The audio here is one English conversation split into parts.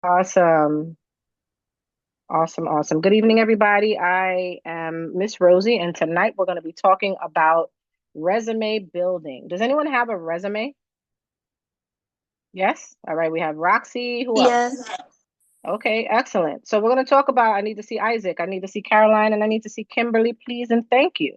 Awesome. Awesome. Awesome. Good evening, everybody. I am Miss Rosie, and tonight we're going to be talking about resume building. Does anyone have a resume? Yes? All right. We have Roxy. Who else? Yes. Okay, excellent. So we're going to talk about I need to see Isaac, I need to see Caroline, and I need to see Kimberly, please, and thank you.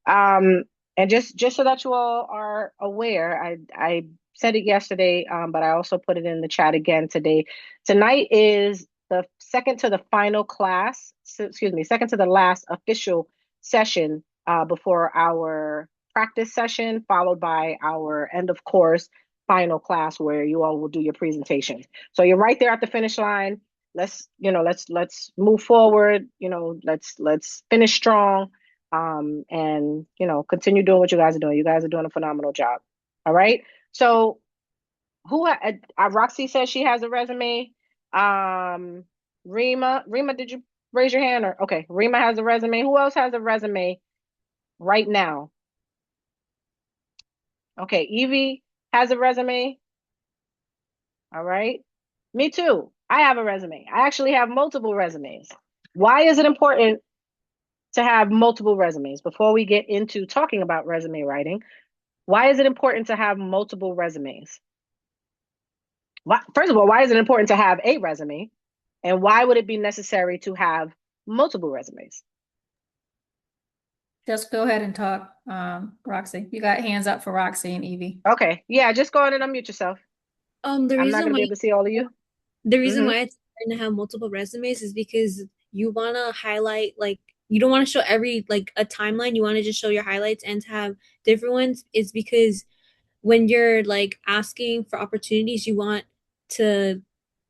Um, and just so that you all are aware, I said it yesterday, but I also put it in the chat again today. Tonight is the second to the final class, excuse me, second to the last official session before our practice session, followed by our end of course final class where you all will do your presentations. So you're right there at the finish line. Let's move forward. Let's finish strong and continue doing what you guys are doing. You guys are doing a phenomenal job. All right. So Roxy says she has a resume. Um, Rima, did you raise your hand or okay? Rima has a resume. Who else has a resume right now? Okay, Evie has a resume. All right. Me too. I have a resume. I actually have multiple resumes. Why is it important to have multiple resumes? Before we get into talking about resume writing, why is it important to have multiple resumes? First of all, why is it important to have a resume? And why would it be necessary to have multiple resumes? Just go ahead and talk, Roxy. You got hands up for Roxy and Evie. Okay. Yeah, just go ahead and unmute yourself. The I'm not reason going to why be able to see all of you. the reason Mm-hmm. why it's important to have multiple resumes is because you want to highlight you don't want to show every a timeline. You want to just show your highlights and to have different ones. It's because when you're asking for opportunities, you want to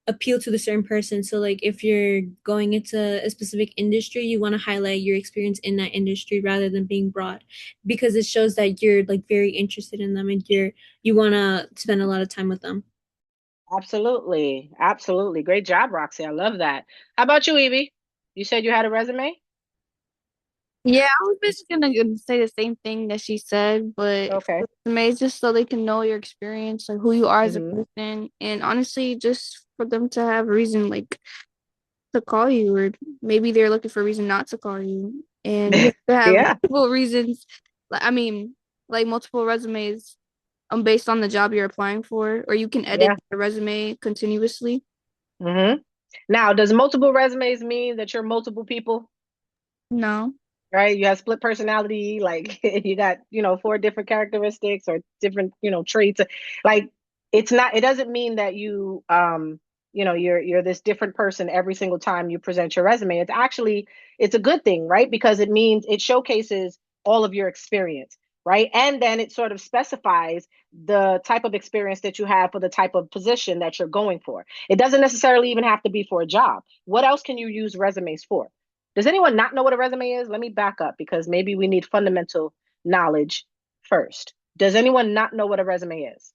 appeal to the certain person. So if you're going into a specific industry, you want to highlight your experience in that industry rather than being broad because it shows that you're very interested in them and you want to spend a lot of time with them. Absolutely. Absolutely. Great job, Roxy. I love that. How about you, Evie? You said you had a resume? Yeah, I was basically gonna say the same thing that she said, but Okay. for resumes, just so they can know your experience, like who you are as a Mm-hmm. person, and honestly, just for them to have a reason, like to call you, or maybe they're looking for a reason not to call you, and you have to have Yeah. multiple reasons. Like I mean, like multiple resumes, based on the job you're applying for, or you can edit Yeah. the resume continuously. Mm-hmm. Now, does multiple resumes mean that you're multiple people? No. Right? You have split personality, like you got, four different characteristics or different, traits. Like it doesn't mean that you're this different person every single time you present your resume. It's a good thing, right? Because it means it showcases all of your experience, right? And then it sort of specifies the type of experience that you have for the type of position that you're going for. It doesn't necessarily even have to be for a job. What else can you use resumes for? Does anyone not know what a resume is? Let me back up because maybe we need fundamental knowledge first. Does anyone not know what a resume is?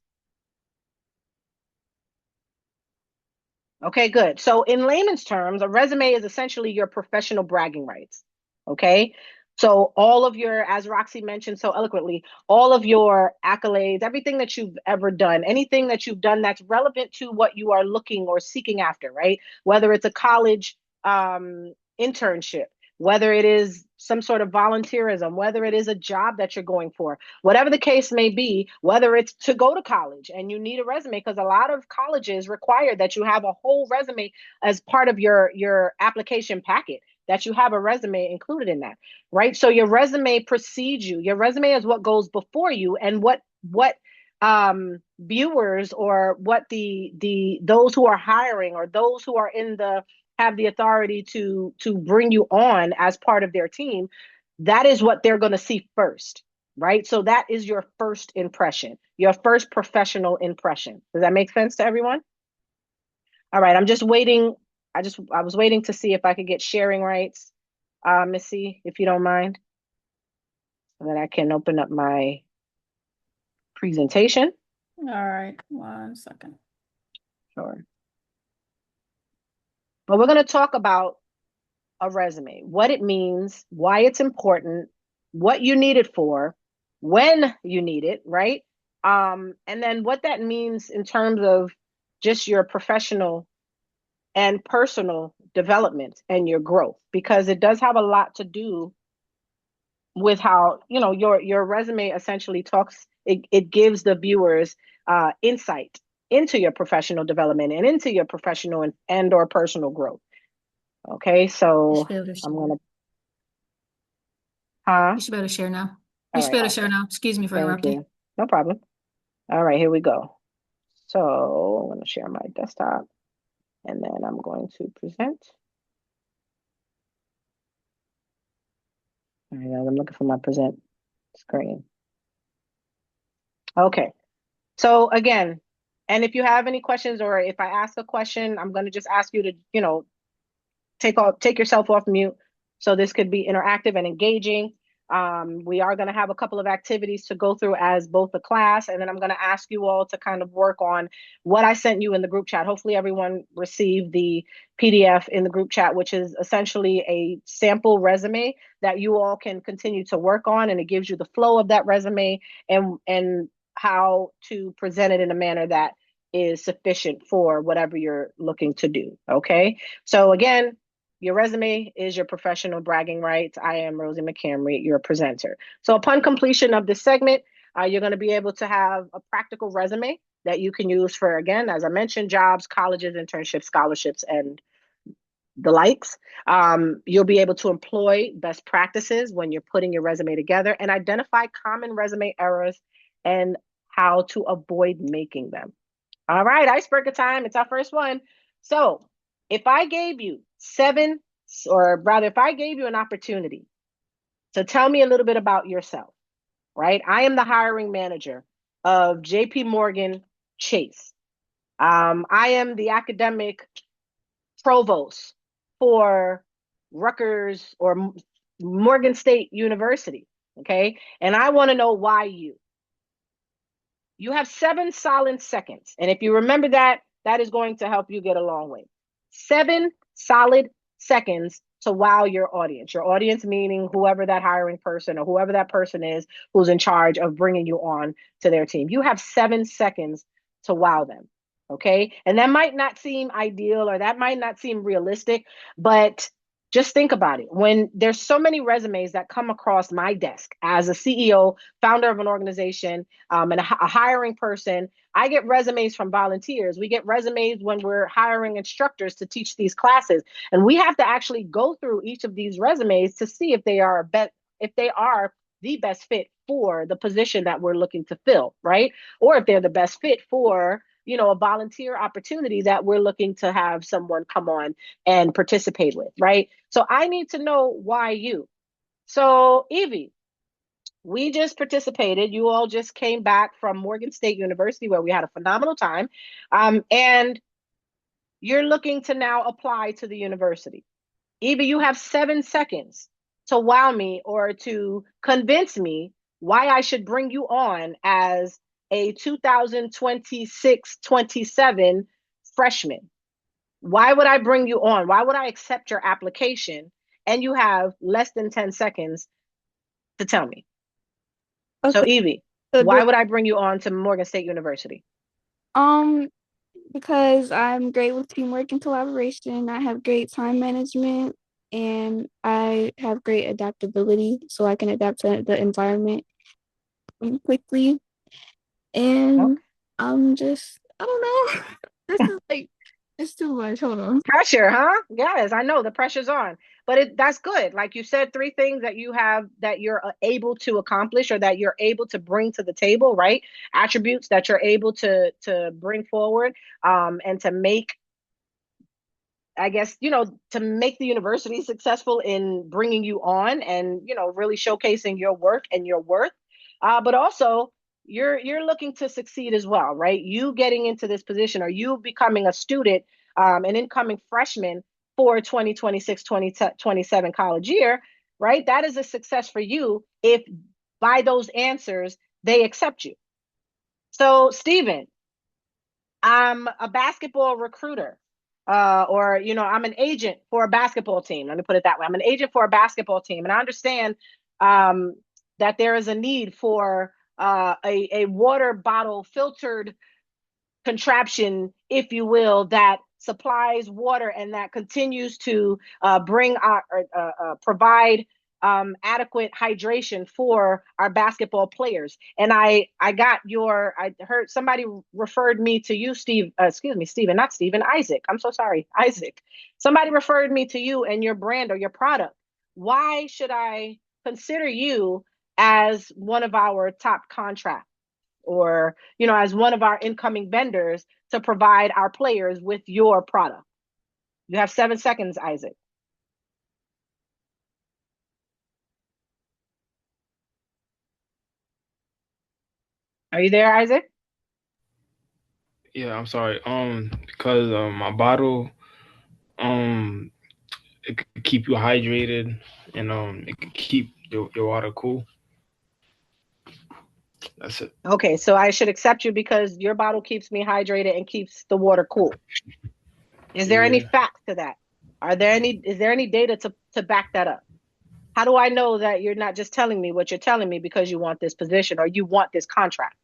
Okay, good. So, in layman's terms, a resume is essentially your professional bragging rights. Okay. So, all of your, as Roxy mentioned so eloquently, all of your accolades, everything that you've ever done, anything that you've done that's relevant to what you are looking or seeking after, right? Whether it's a college internship, whether it is some sort of volunteerism, whether it is a job that you're going for, whatever the case may be, whether it's to go to college and you need a resume, because a lot of colleges require that you have a whole resume as part of your application packet, that you have a resume included in that, right? So your resume precedes you. Your resume is what goes before you, and what viewers or what the those who are hiring or those who are in the have the authority to bring you on as part of their team, that is what they're going to see first, right? So that is your first impression, your first professional impression. Does that make sense to everyone? All right, I'm just waiting. I was waiting to see if I could get sharing rights, Missy, if you don't mind, so that I can open up my presentation. All right, 1 second. Sure. But we're going to talk about a resume, what it means, why it's important, what you need it for, when you need it, right? And then what that means in terms of just your professional. and personal development and your growth, because it does have a lot to do with how, your resume essentially talks, it gives the viewers insight into your professional development and into your professional and or personal growth. Okay, You so should be able to I'm share. gonna, huh? You should be able to share now. You All should right, be able to share awesome. now. Excuse me for Thank interrupting. you. No problem. All right, here we go. So I'm going to share my desktop and then I'm going to present. All right, guys, I'm looking for my present screen. Okay, so again, and if you have any questions or if I ask a question, I'm going to just ask you to, take yourself off mute, so this could be interactive and engaging. We are going to have a couple of activities to go through as both a class, and then I'm going to ask you all to kind of work on what I sent you in the group chat. Hopefully everyone received the PDF in the group chat, which is essentially a sample resume that you all can continue to work on, and it gives you the flow of that resume and how to present it in a manner that is sufficient for whatever you're looking to do. Okay, so again, your resume is your professional bragging rights. I am Rosie McCamry, your presenter. So upon completion of this segment, you're going to be able to have a practical resume that you can use for, again, as I mentioned, jobs, colleges, internships, scholarships, and the likes. You'll be able to employ best practices when you're putting your resume together and identify common resume errors and how to avoid making them. All right, icebreaker time. It's our first one. So if I gave you if I gave you an opportunity to tell me a little bit about yourself, right? I am the hiring manager of JP Morgan Chase. I am the academic provost for Rutgers or Morgan State University. Okay. And I want to know why you. You have 7 solid seconds. And if you remember that, that is going to help you get a long way. 7 solid seconds to wow your audience. Your audience meaning whoever that hiring person or whoever that person is who's in charge of bringing you on to their team. You have 7 seconds to wow them. Okay. And that might not seem ideal or that might not seem realistic, but just think about it. When there's so many resumes that come across my desk as a CEO, founder of an organization, and a hiring person, I get resumes from volunteers. We get resumes when we're hiring instructors to teach these classes, and we have to actually go through each of these resumes to see if they are the best fit for the position that we're looking to fill, right? Or if they're the best fit for a volunteer opportunity that we're looking to have someone come on and participate with, right? So I need to know why you. So Evie, we just participated. You all just came back from Morgan State University where we had a phenomenal time. And you're looking to now apply to the university. Evie, you have 7 seconds to wow me or to convince me why I should bring you on as a 2026-27 freshman. Why would I bring you on? Why would I accept your application? And you have less than 10 seconds to tell me. So Okay, Evie, so why would I bring you on to Morgan State University? um because I'm great with teamwork and collaboration. I have great time management and I have great adaptability, so I can adapt to the environment quickly. Okay. And I'm just, I don't know. This is like, it's too much. Hold on. Pressure, huh? Yes, I know the pressure's on, but that's good. Like you said, 3 things that you have that you're able to accomplish or that you're able to bring to the table, right? Attributes that you're able to bring forward, and to make, I guess, to make the university successful in bringing you on and, really showcasing your work and your worth. But also, you're looking to succeed as well, right? You getting into this position or you becoming a student, an incoming freshman for 2026-2027 college year, right? That is a success for you if by those answers they accept you. So, Stephen, I'm a basketball recruiter, or I'm an agent for a basketball team. Let me put it that way. I'm an agent for a basketball team, and I understand um, that there is a need for a water bottle filtered contraption, if you will, that supplies water and that continues to provide adequate hydration for our basketball players. And I heard somebody referred me to you, Steve. Excuse me, Steven, not Steven, Isaac. I'm so sorry, Isaac. Somebody referred me to you and your brand or your product. Why should I consider you as one of our top contracts, or as one of our incoming vendors to provide our players with your product? You have 7 seconds, Isaac. Are you there, Isaac? Yeah, I'm sorry. Because my bottle, um, it could keep you hydrated, and it could keep your water cool. That's it. Okay, so I should accept you because your bottle keeps me hydrated and keeps the water cool. Is there any Yeah. facts to that? Is there any data to back that up? How do I know that you're not just telling me what you're telling me because you want this position or you want this contract?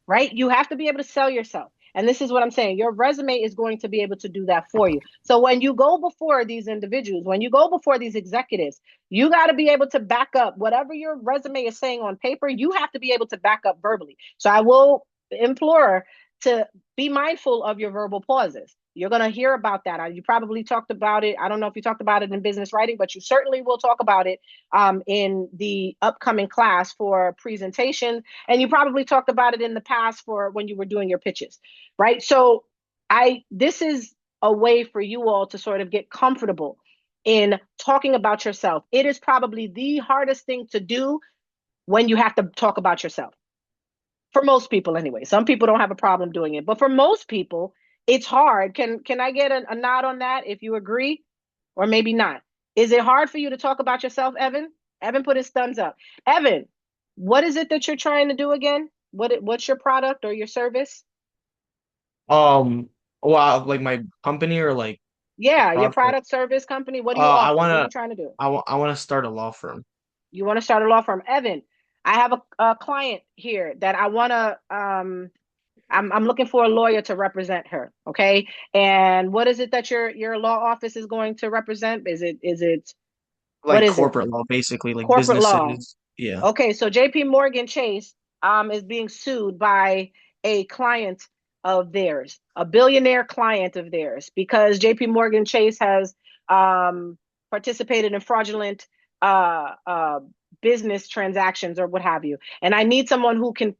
Right? You have to be able to sell yourself. And this is what I'm saying. Your resume is going to be able to do that for you. So when you go before these individuals, when you go before these executives, you got to be able to back up whatever your resume is saying on paper. You have to be able to back up verbally. So I will implore to be mindful of your verbal pauses. You're going to hear about that. You probably talked about it. I don't know if you talked about it in business writing, but you certainly will talk about it in the upcoming class for presentation. And you probably talked about it in the past for when you were doing your pitches, right? So this is a way for you all to sort of get comfortable in talking about yourself. It is probably the hardest thing to do when you have to talk about yourself. For most people anyway. Some people don't have a problem doing it, but for most people, it's hard. Can I get a nod on that if you agree, or maybe not? Is it hard for you to talk about yourself, Evan? Evan put his thumbs up. Evan, what is it that you're trying to do again? What's your product or your service? Um, well, like my company or like the Yeah, your product. product, service, company. What do you I offer? What are you wanna trying to do? I wanna start a law firm. You want to start a law firm. Evan, I have a client here that I want to I'm looking for a lawyer to represent her. Okay. And what is it that your law office is going to represent? Is it what Like is it? corporate law, basically, like Corporate law. businesses. Yeah. Okay, so JP Morgan Chase is being sued by a client of theirs, a billionaire client of theirs, because JP Morgan Chase has um participated in fraudulent uh uh business transactions or what have you. And I need someone who can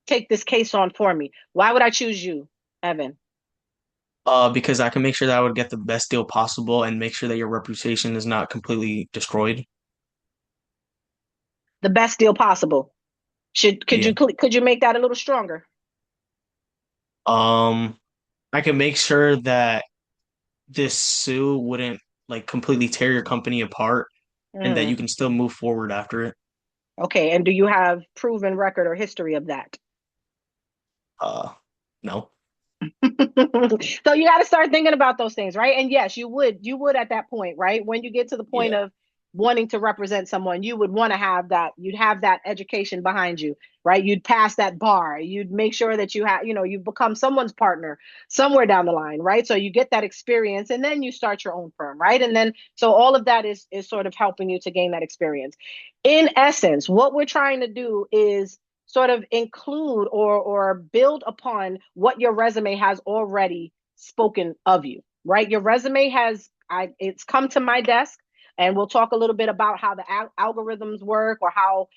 take this case on for me. Why would I choose you, Evan? Because I can make sure that I would get the best deal possible and make sure that your reputation is not completely destroyed. The best deal possible. Should Yeah. could you make that a little stronger? Um, I can make sure that this sue wouldn't like completely tear your company apart and that Mm. you can still move forward after it. Okay, and do you have proven record or history of that? Uh, no. So you got to start thinking about those things, right? And yes, you would at that point, right? When you get to the point Yeah. of wanting to represent someone, you would want to have that, you'd have that education behind you, right? You'd pass that bar. You'd make sure that you've become someone's partner somewhere down the line, right? So you get that experience and then you start your own firm, right? And then so all of that is sort of helping you to gain that experience. In essence, what we're trying to do is sort of include or build upon what your resume has already spoken of you, right? Your resume it's come to my desk, and we'll talk a little bit about how the algorithms work, or how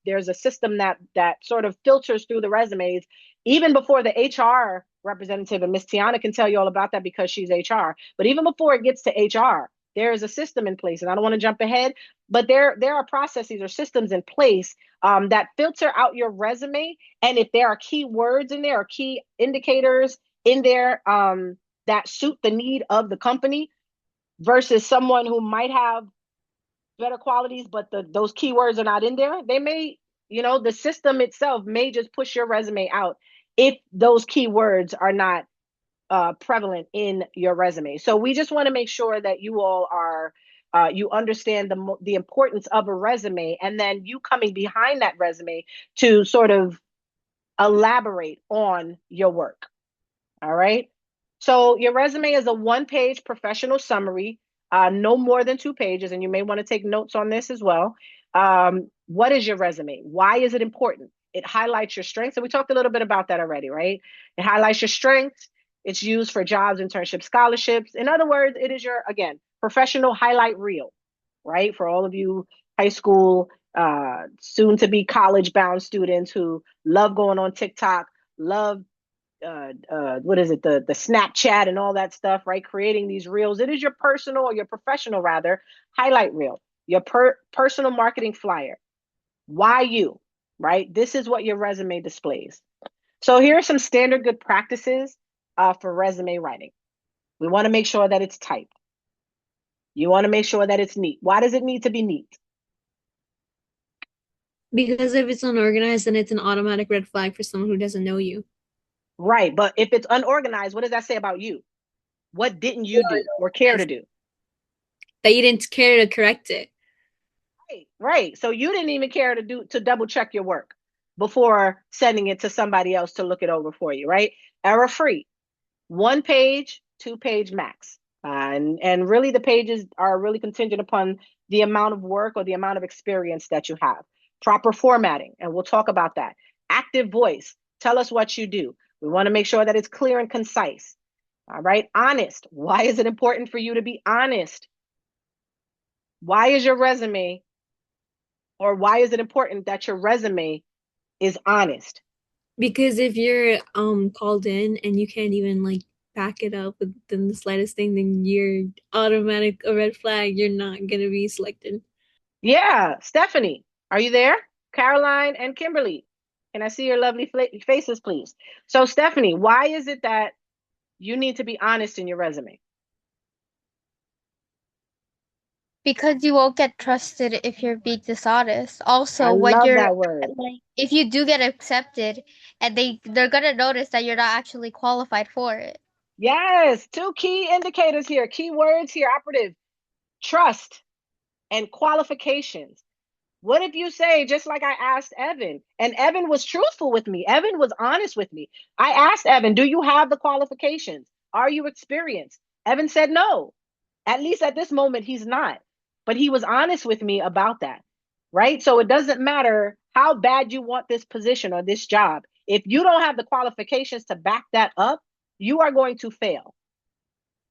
there's a system that sort of filters through the resumes even before the HR representative, and Miss Tiana can tell you all about that because she's HR. But even before it gets to HR, there is a system in place, and I don't want to jump ahead, but there are processes or systems in place that filter out your resume. And if there are key words in there or key indicators in there that suit the need of the company versus someone who might have better qualities, but those keywords are not in there, they may, the system itself may just push your resume out if those keywords are not prevalent in your resume. So we just want to make sure that you all are you understand the importance of a resume, and then you coming behind that resume to sort of elaborate on your work. All right. So your resume is a one-page professional summary, no more than 2 pages, and you may want to take notes on this as well. What is your resume? Why is it important? It highlights your strengths, and we talked a little bit about that already, right? It highlights your strengths. It's used for jobs, internships, scholarships. In other words, it is your, again, professional highlight reel, right? For all of you high school, soon to be college bound students who love going on TikTok, love what is it, the Snapchat and all that stuff, right? Creating these reels. It is your personal, or your professional rather, highlight reel, your personal marketing flyer. Why you, right? This is what your resume displays. So here are some standard good practices for resume writing. We want to make sure that it's typed. You want to make sure that it's neat. Why does it need to be neat? Because if it's unorganized, then it's an automatic red flag for someone who doesn't know you. Right. But if it's unorganized, what does that say about you? What didn't you do or care to do? That you didn't care to correct it. Right. So you didn't even care to double check your work before sending it to somebody else to look it over for you, right? Error free. 1 page, 2 page max. And really the pages are really contingent upon the amount of work or the amount of experience that you have. Proper formatting, and we'll talk about that. Active voice. Tell us what you do. We want to make sure that it's clear and concise. All right. Honest. Why is it important for you to be honest? Why is your resume, or why is it important that your resume is honest? Because if you're called in and you can't even like back it up within the slightest thing, then you're automatic a red flag. You're not gonna be selected. Yeah, Stephanie, are you there? Caroline and Kimberly, can I see your lovely faces, please? So, Stephanie, why is it that you need to be honest in your resume? Because you won't get trusted if you're being dishonest. I Also, when love you're that word. like, if you do get accepted, and they're gonna notice that you're not actually qualified for it. Yes, 2 key indicators here, key words here, operative: trust and qualifications. What if you say, just like I asked Evan, and Evan was truthful with me, Evan was honest with me. I asked Evan, do you have the qualifications? Are you experienced? Evan said no. At least at this moment, he's not. But he was honest with me about that, right? So it doesn't matter how bad you want this position or this job. If you don't have the qualifications to back that up, you are going to fail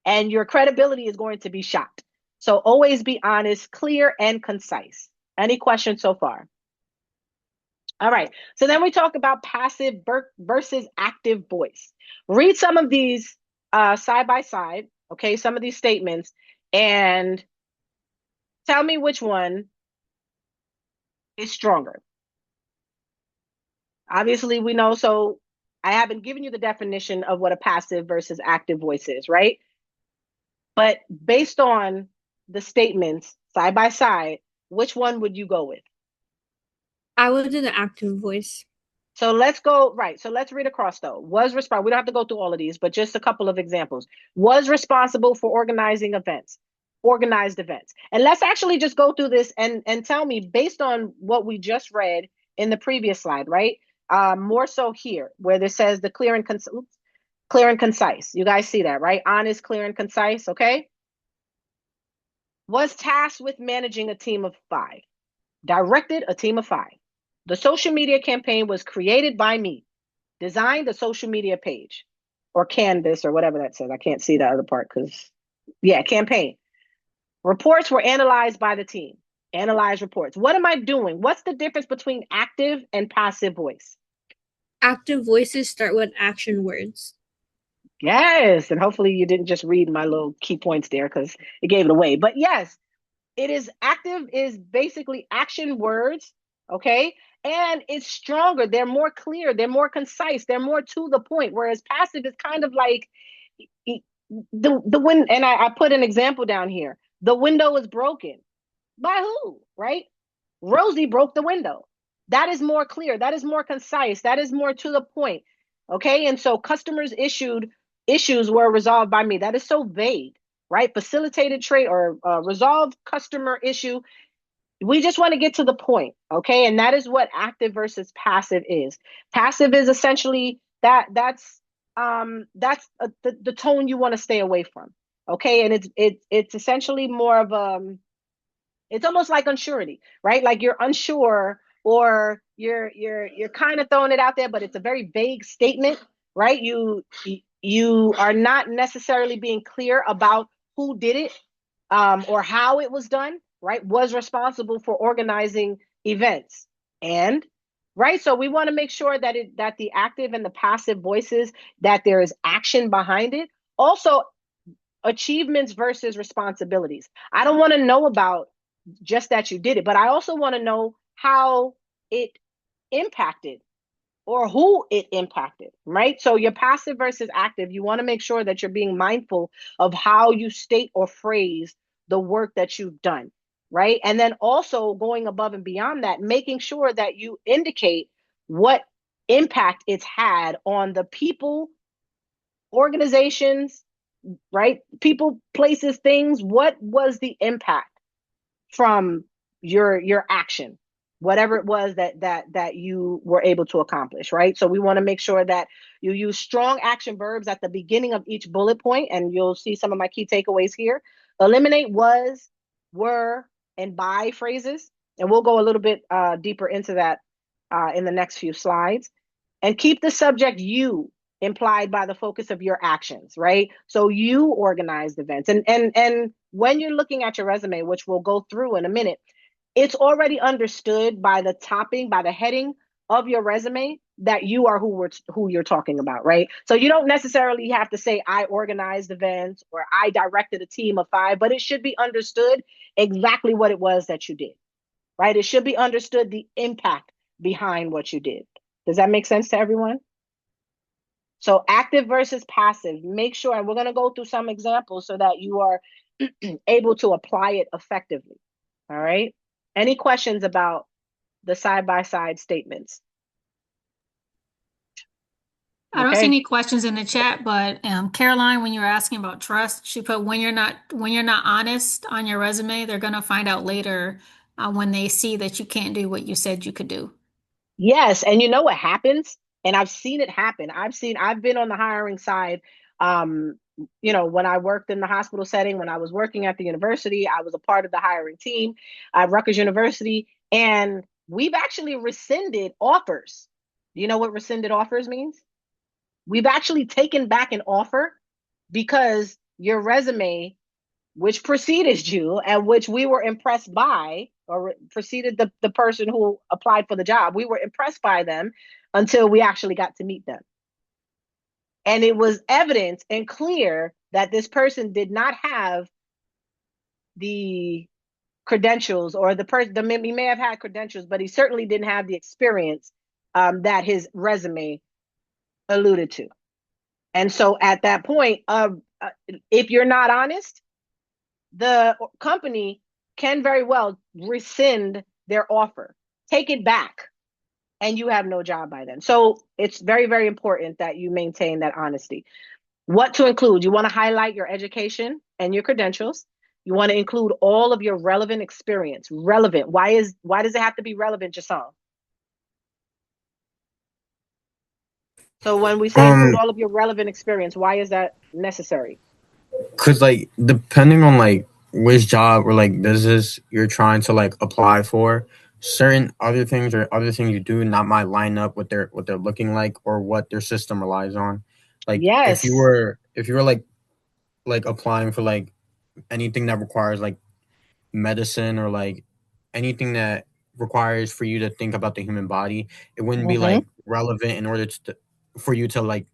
and your credibility is going to be shot. So always be honest, clear, and concise. Any questions so far? All right. So then we talk about passive versus active voice. Read some of these side by side, okay, some of these statements, and tell me which one is stronger. Obviously, we know, so I haven't given you the definition of what a passive versus active voice is, right? But based on the statements side by side, which one would you go with? I would do the active voice. So let's go, right. So let's read across though. Was responsible. We don't have to go through all of these, but just a couple of examples. Was responsible for organizing events, organized events. And let's actually just go through this and tell me, based on what we just read in the previous slide, right? More so here, where this says the clear and concise. You guys see that, right? Honest, clear, and concise, okay? Was tasked with managing a team of 5. Directed a team of 5. The social media campaign was created by me. Designed the social media page or canvas or whatever that says. I can't see the other part because, yeah, campaign. Reports were analyzed by the team. Analyze reports. What am I doing? What's the difference between active and passive voice? Active voices start with action words. Yes. And hopefully you didn't just read my little key points there because it gave it away. But yes, it is active, is basically action words, okay? And it's stronger. They're more clear. They're more concise. They're more to the point. Whereas passive is kind of like the wind. And I put an example down here. The window is broken. By who, right? Rosie broke the window. That is more clear. That is more concise. That is more to the point. Okay. And so customers issues were resolved by me. That is so vague, right? Facilitated trade or resolved customer issue. We just want to get to the point. Okay. And that is what active versus passive is. Passive is essentially that's that's the tone you want to stay away from. Okay, and it's essentially more of it's almost like unsurety, right? Like you're unsure, or you're kind of throwing it out there, but it's a very vague statement, right? You are not necessarily being clear about who did it, or how it was done, right? Was responsible for organizing events, and right. So we want to make sure that the active and the passive voices, that there is action behind it. Also, achievements versus responsibilities. I don't want to know about just that you did it, but I also want to know how it impacted or who it impacted, right? So your passive versus active, you want to make sure that you're being mindful of how you state or phrase the work that you've done, right? And then also going above and beyond that, making sure that you indicate what impact it's had on the people, organizations, right? People, places, things. What was the impact from your action, whatever it was that you were able to accomplish, right? So we want to make sure that you use strong action verbs at the beginning of each bullet point, and you'll see some of my key takeaways here. Eliminate was, were, and by phrases, and we'll go a little bit deeper into that in the next few slides. And keep the subject you implied by the focus of your actions, right? So you organized events. And when you're looking at your resume, which we'll go through in a minute, it's already understood by the topping, by the heading of your resume, that you are who you're talking about, right? So you don't necessarily have to say I organized events or I directed a team of 5, but it should be understood exactly what it was that you did, right? It should be understood the impact behind what you did. Does that make sense to everyone? So active versus passive, make sure, and we're going to go through some examples so that you are able to apply it effectively. All right. Any questions about the side-by-side statements? I don't see Okay. any questions in the chat, but Caroline, when you were asking about trust, she put when you're not honest on your resume, they're gonna find out later when they see that you can't do what you said you could do. Yes, and you know what happens? And I've seen it happen. I've been on the hiring side. Um, when I worked in the hospital setting, when I was working at the university, I was a part of the hiring team at Rutgers University, and we've actually rescinded offers. Do you know what rescinded offers means? We've actually taken back an offer because your resume, which preceded you and which we were impressed by, or preceded the person who applied for the job, we were impressed by them until we actually got to meet them. And it was evident and clear that this person did not have the credentials, or he may have had credentials, but he certainly didn't have the experience that his resume alluded to. And so at that point, if you're not honest, the company can very well rescind their offer, take it back, and you have no job by then. So it's very, very important that you maintain that honesty. What to include? You want to highlight your education and your credentials. You want to include all of your relevant experience. Relevant. Why does it have to be relevant, Jason? So when we say include all of your relevant experience, why is that necessary? Cause like depending on like which job or like business you're trying to like apply for, certain other things or other things you do not might line up with what they're looking like or what their system relies on. Like Yes. if you were like applying for like anything that requires like medicine or like anything that requires for you to think about the human body, it wouldn't be like relevant in order for you to like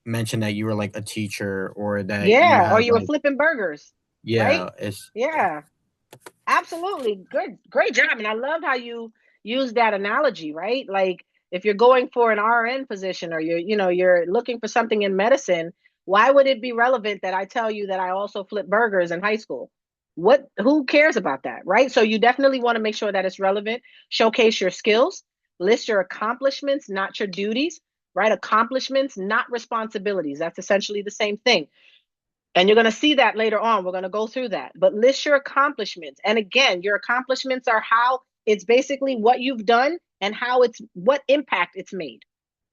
mention that you were like a teacher or that you Yeah, or had you were like flipping burgers, right? yeah, it's Yeah. Absolutely. Good. Great job. And I love how you use that analogy, right? Like if you're going for an RN position, or you're looking for something in medicine, why would it be relevant that I tell you that I also flip burgers in high school? Who cares about that, right? So you definitely want to make sure that it's relevant. Showcase your skills, list your accomplishments, not your duties, right? Accomplishments, not responsibilities. That's essentially the same thing. And you're going to see that later on. We're going to go through that. But list your accomplishments. And again, your accomplishments are how it's basically what you've done and what impact it's made.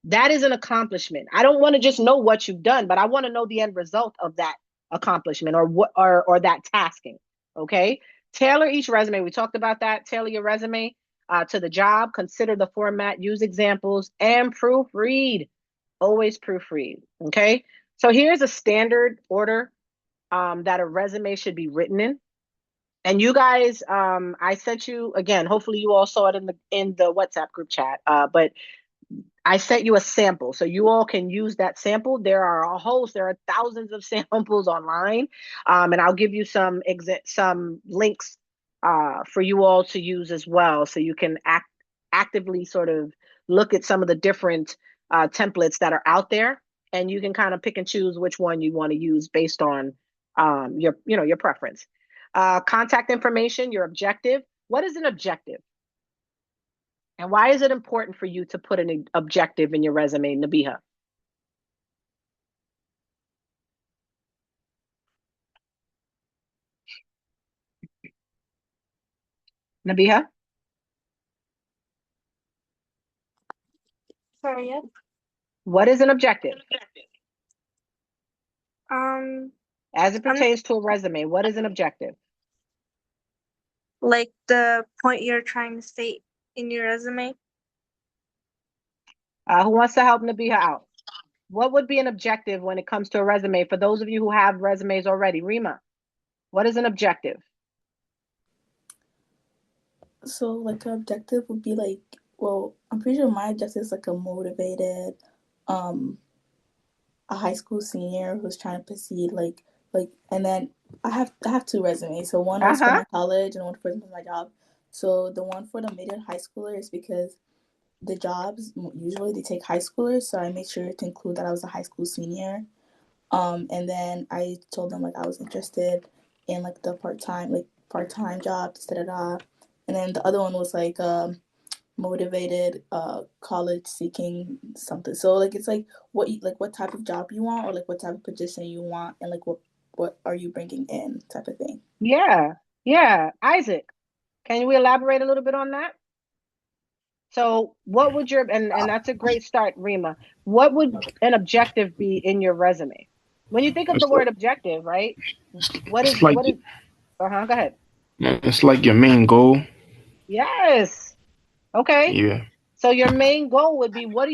That is an accomplishment. I don't want to just know what you've done, but I want to know the end result of that accomplishment or what or that tasking. Okay. Tailor each resume. We talked about that. Tailor your resume to the job. Consider the format. Use examples and proofread. Always proofread. Okay. So here's a standard order that a resume should be written in. And you guys, I sent you again. Hopefully, you all saw it in the WhatsApp group chat. But I sent you a sample, so you all can use that sample. There are thousands of samples online, and I'll give you some links for you all to use as well, so you can actively sort of look at some of the different templates that are out there, and you can kind of pick and choose which one you want to use based on your preference. Contact information, your objective. What is an objective? And why is it important for you to put an objective in your resume, Nabiha? Nabiha, Sorry, yes. what is an objective? Um, As it I'm pertains to a resume, what is an objective? like the point you're trying to state in your resume. Who wants to help Nabiha out? What would be an objective when it comes to a resume for those of you who have resumes already? Rima, what is an objective? So like an objective would be like, well, I'm pretty sure my objective is like a motivated, um, a high school senior who's trying to proceed and then I have two resumes. So one was for Uh-huh. my college and one for my job. So the one for the mid and high schooler is because the jobs usually they take high schoolers, so I made sure to include that I was a high school senior. And then I told them like I was interested in like the part time jobs, da da da. And then the other one was like motivated college seeking something. So like it's like what type of job you want or like what type of position you want and like what are you bringing in type of thing. Yeah, yeah. Isaac, can we elaborate a little bit on that? So what would and that's a great start, Rima. What would an objective be in your resume? When you think of the It's like word objective, right? What is it's like what is uh-huh, go ahead. it's like your main goal. Yes. Okay. Yeah. So your main goal would be what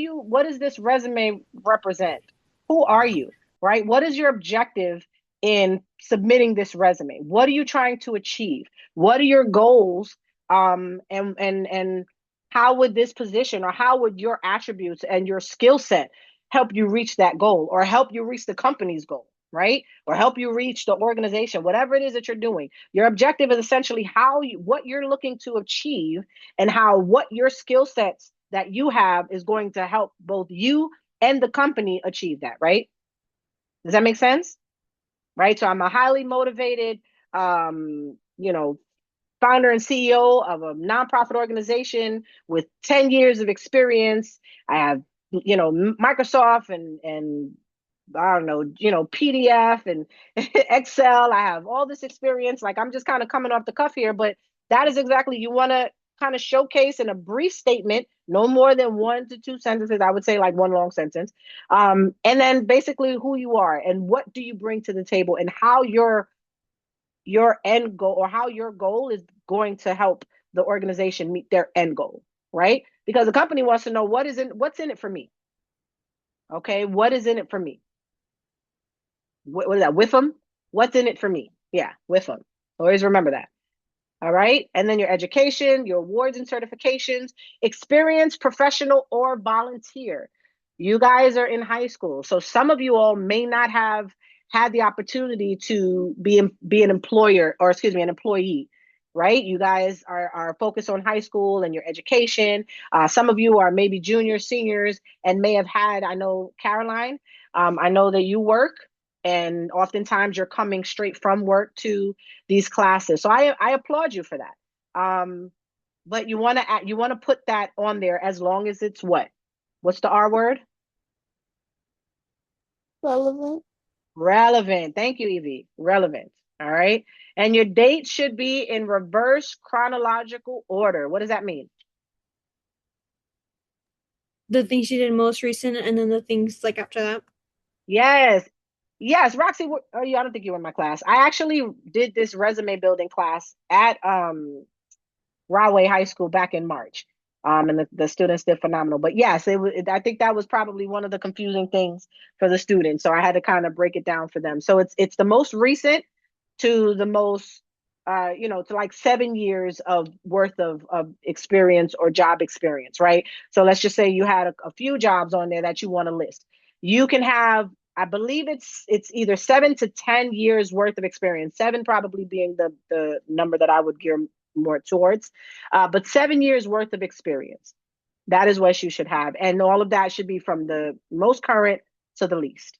does this resume represent? Who are you? Right? What is your objective in submitting this resume? What are you trying to achieve? What are your goals? And how would this position or how would your attributes and your skill set help you reach that goal or help you reach the company's goal, right? Or help you reach the organization, whatever it is that you're doing. Your objective is essentially what you're looking to achieve and how what your skill sets that you have is going to help both you and the company achieve that, right? Does that make sense? Right? So I'm a highly motivated, um, you know, founder and CEO of a nonprofit organization with 10 years of experience. I have, Microsoft and I don't know, PDF and Excel. I have all this experience. Like I'm just kind of coming off the cuff here, but that is exactly you want to kind of showcase in a brief statement, no more than 1 to 2 sentences. I would say like one long sentence. And then basically who you are and what do you bring to the table and how your end goal or how your goal is going to help the organization meet their end goal, right? Because the company wants to know what's in it for me. Okay, what is in it for me? What is that? With them? What's in it for me? Yeah, with them. Always remember that. All right. And then your education, your awards and certifications, experience, professional, or volunteer. You guys are in high school. So some of you all may not have had the opportunity to be an employer or excuse me, an employee, right? You guys are focused on high school and your education. Some of you are maybe juniors, seniors, and may have had, I know, Caroline, I know that you work and oftentimes you're coming straight from work to these classes. So I applaud you for that. But you want to put that on there as long as it's what? What's the R word? Relevant. Relevant. Thank you, Evie. Relevant. All right. And your date should be in reverse chronological order. What does that mean? the things you did most recent, and then the things like after that. Yes. Yes, Roxy, I don't think you were in my class. I actually did this resume building class at Rahway High School back in March. And the students did phenomenal. But yes, I think that was probably one of the confusing things for the students. So I had to kind of break it down for them. So it's the most recent to the most to like 7 years of worth of experience or job experience, right? So let's just say you had a few jobs on there that you want to list. You can have, I believe it's either 7 to 10 years worth of experience, seven probably being the number that I would gear more towards, but 7 years worth of experience. That is what you should have. And all of that should be from the most current to the least.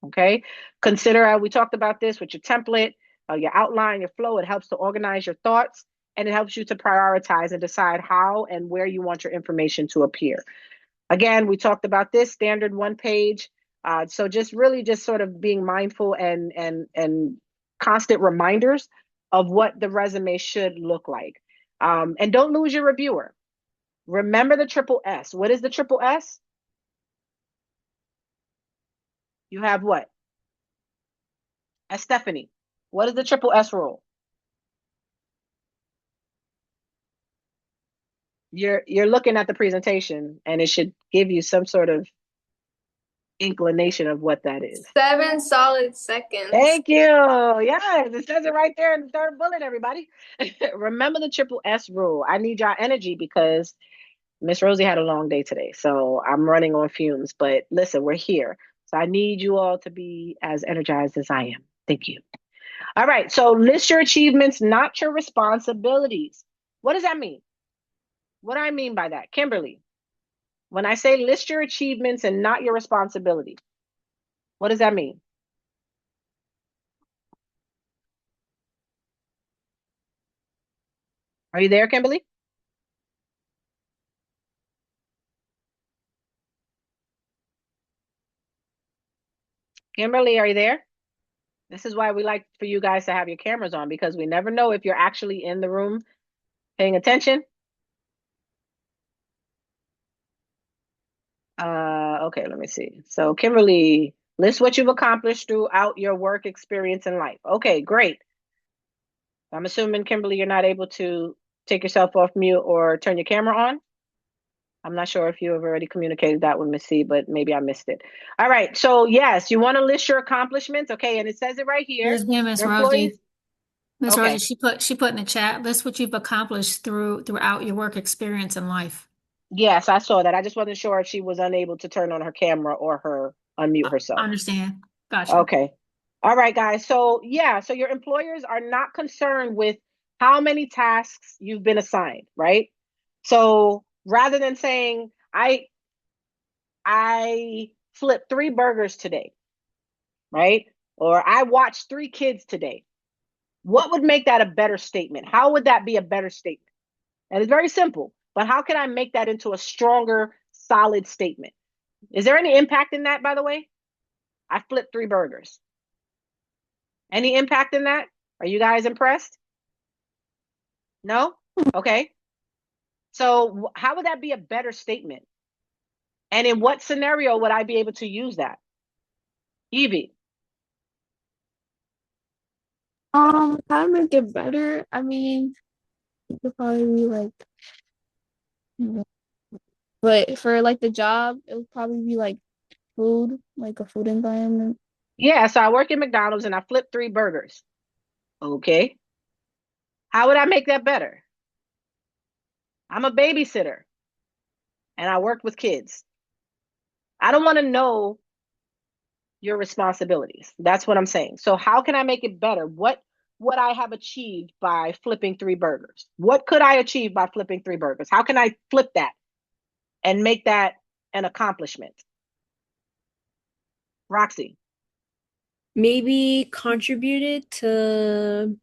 Okay. Consider, we talked about this with your template, your outline, your flow. It helps to organize your thoughts, and it helps you to prioritize and decide how and where you want your information to appear. Again, we talked about this standard one page. So just really just sort of being mindful and constant reminders of what the resume should look like. And don't lose your reviewer. Remember the triple S. What is the triple S? You have what? As Stephanie, what is the triple S rule? You're looking at the presentation, and it should give you some sort of inclination of what that is. 7 solid seconds. Thank you. Yes, it says it right there in the third bullet, everybody. Remember the triple S rule. I need y'all energy because Miss Rosie had a long day today, so I'm running on fumes. But listen, we're here. So I need you all to be as energized as I am. Thank you. All right, so list your achievements, not your responsibilities. What does that mean? What do I mean by that? Kimberly, when I say list your achievements and not your responsibility, what does that mean? Are you there, Kimberly? Kimberly, are you there? This is why we like for you guys to have your cameras on, because we never know if you're actually in the room paying attention. Okay, let me see. So Kimberly, list what you've accomplished throughout your work experience in life. Okay, great. I'm assuming, Kimberly, you're not able to take yourself off mute or turn your camera on. I'm not sure if you have already communicated that with Miss C, but maybe I missed it. All right. So yes, you want to list your accomplishments. Okay. And it says it right here. Here's me, Miss Your Rosie. employees. Miss Okay. Rosie, she put in the chat, list what you've accomplished throughout your work experience in life. Yes, I saw that. I just wasn't sure if she was unable to turn on her camera or unmute herself. I understand. Gotcha. Okay. All right, guys. So yeah, so your employers are not concerned with how many tasks you've been assigned, right? So rather than saying, I flipped 3 burgers today, right? Or I watched 3 kids today. What would make that a better statement? How would that be a better statement? And it's very simple, but how can I make that into a stronger, solid statement? Is there any impact in that, by the way? I flipped 3 burgers. Any impact in that? Are you guys impressed? No? Okay. So how would that be a better statement? And in what scenario would I be able to use that? Evie. How to make it better? I mean, it could probably be like, but for like the job, it would probably be like food, like a food environment. Yeah, so I work at McDonald's and I flipped 3 burgers. Okay. How would I make that better? I'm a babysitter and I work with kids. I don't want to know your responsibilities. That's what I'm saying. So how can I make it better? What would I have achieved by flipping 3 burgers? What could I achieve by flipping 3 burgers? How can I flip that and make that an accomplishment? Roxy. Maybe contributed to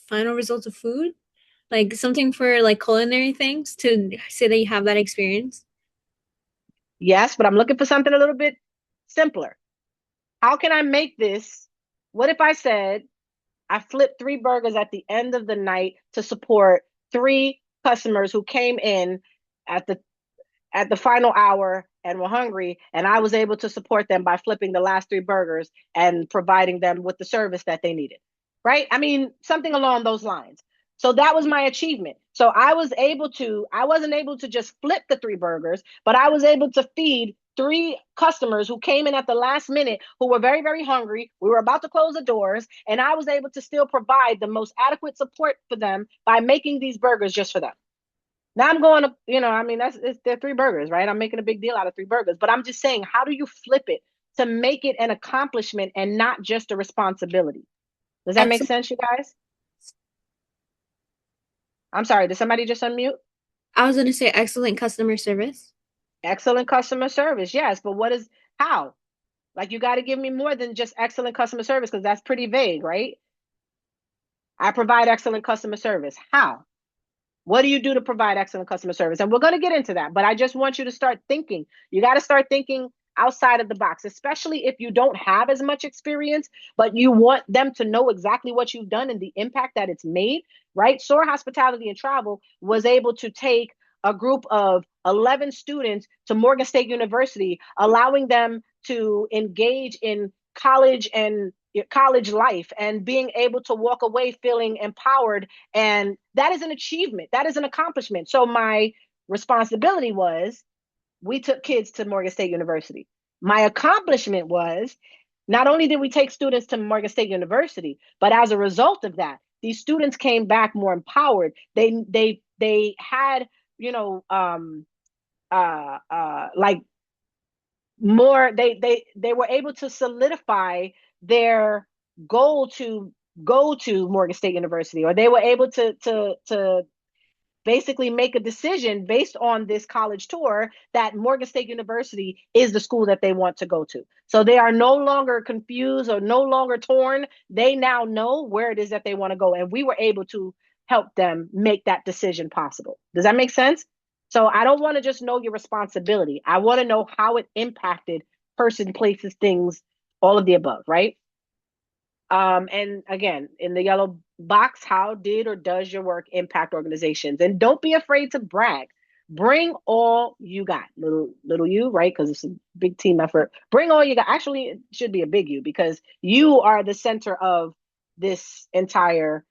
final results of food, like something for like culinary things to say that you have that experience. Yes, but I'm looking for something a little bit simpler. How can I make this? What if I said I flipped 3 burgers at the end of the night to support 3 customers who came in at at the final hour and were hungry, and I was able to support them by flipping the last 3 burgers and providing them with the service that they needed, right? I mean, something along those lines. So that was my achievement. So I wasn't able to just flip the 3 burgers, but I was able to feed 3 customers who came in at the last minute who were very, very hungry. We were about to close the doors, and I was able to still provide the most adequate support for them by making these burgers just for them. Now I'm going to, I mean, they're 3 burgers, right? I'm making a big deal out of 3 burgers, but I'm just saying, how do you flip it to make it an accomplishment and not just a responsibility? Does that make sense, you guys? I'm sorry, did somebody just unmute? I was going to say excellent customer service. Excellent customer service, yes, but how? Like, you got to give me more than just excellent customer service, because that's pretty vague, right? I provide excellent customer service. How? What do you do to provide excellent customer service? And we're going to get into that, but I just want you to start thinking. You got to start thinking outside of the box, especially if you don't have as much experience, but you want them to know exactly what you've done and the impact that it's made, right? S.O.A.R Hospitality and Travel was able to take a group of 11 students to Morgan State University, allowing them to engage in college life and being able to walk away feeling empowered. And that is an achievement. That is an accomplishment. So my responsibility was, we took kids to Morgan State University. My accomplishment was, not only did we take students to Morgan State University, but as a result of that, these students came back more empowered. They had, like, more, they were able to solidify their goal to go to Morgan State University, or they were able to basically make a decision based on this college tour that Morgan State University is the school that they want to go to. So they are no longer confused or no longer torn. They now know where it is that they want to go, and we were able to help them make that decision possible. Does that make sense? So I don't want to just know your responsibility. I want to know how it impacted person, places, things, all of the above, right? And again, in the yellow box, how did or does your work impact organizations? And don't be afraid to brag. Bring all you got, little you, right? Because it's a big team effort. Bring all you got. Actually, it should be a big you, because you are the center of this entire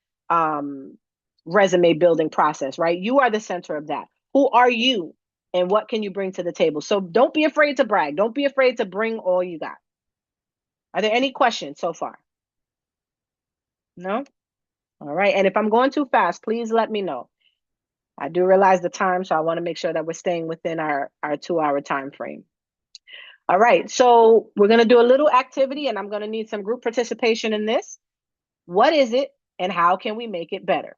resume building process, right? You are the center of that. Who are you, and what can you bring to the table? So don't be afraid to brag. Don't be afraid to bring all you got. Are there any questions so far? No? All right. And if I'm going too fast, please let me know. I do realize the time, so I want to make sure that we're staying within our 2-hour time frame. All right. So we're going to do a little activity, and I'm going to need some group participation in this. What is it, and how can we make it better?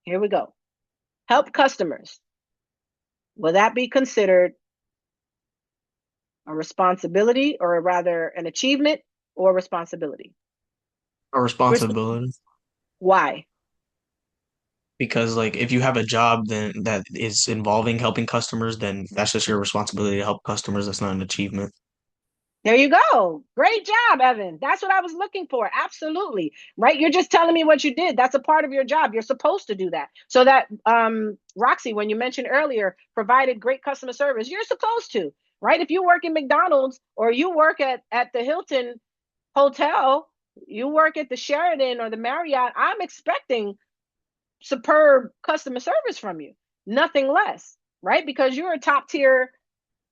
Here we go. Help customers. Will that be considered a responsibility, or rather an achievement, or a responsibility? A responsibility. Why? Because, like, if you have a job then that is involving helping customers, then that's just your responsibility to help customers. That's not an achievement. There you go. Great job, Evan. That's what I was looking for. Absolutely. Right? You're just telling me what you did. That's a part of your job. You're supposed to do that. So that, Roxy, when you mentioned earlier, provided great customer service, you're supposed to, right? If you work in McDonald's, or you work at the Hilton Hotel, you work at the Sheraton or the Marriott, I'm expecting superb customer service from you. Nothing less, right? Because you're a top tier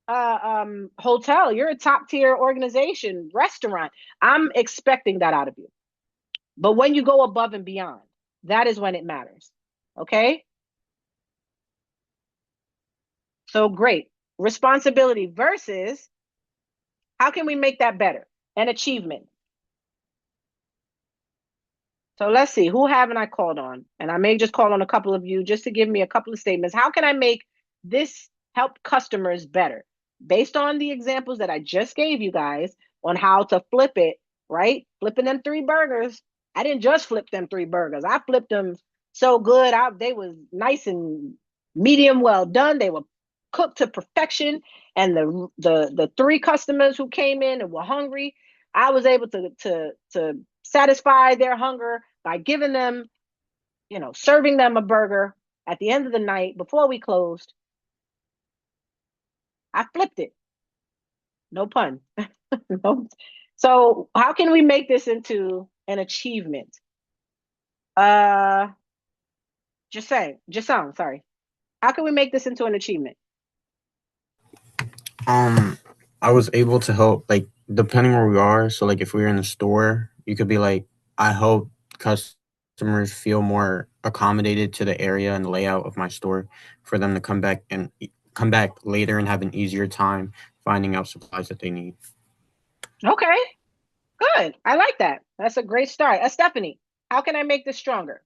hotel, you're a top tier organization, restaurant. I'm expecting that out of you. But when you go above and beyond, that is when it matters. Okay? So great. Responsibility versus how can we make that better? An achievement. So let's see, who haven't I called on? And I may just call on a couple of you just to give me a couple of statements. How can I make this help customers better? Based on the examples that I just gave you guys on how to flip it, right? Flipping them 3 burgers. I didn't just flip them 3 burgers. I flipped them so good. They was nice and medium well done. They were cooked to perfection. And the 3 customers who came in and were hungry, I was able to satisfy their hunger by giving them, serving them a burger at the end of the night before we closed. I flipped it. No pun. No. So how can we make this into an achievement? Just saying, just sound, sorry. How can we make this into an achievement? I was able to help, like, depending where we are. So, like, if we were in the store, you could be like, I hope customers feel more accommodated to the area and the layout of my store for them to come back later and have an easier time finding out supplies that they need. Okay, good. I like that. That's a great start. Stephanie, how can I make this stronger?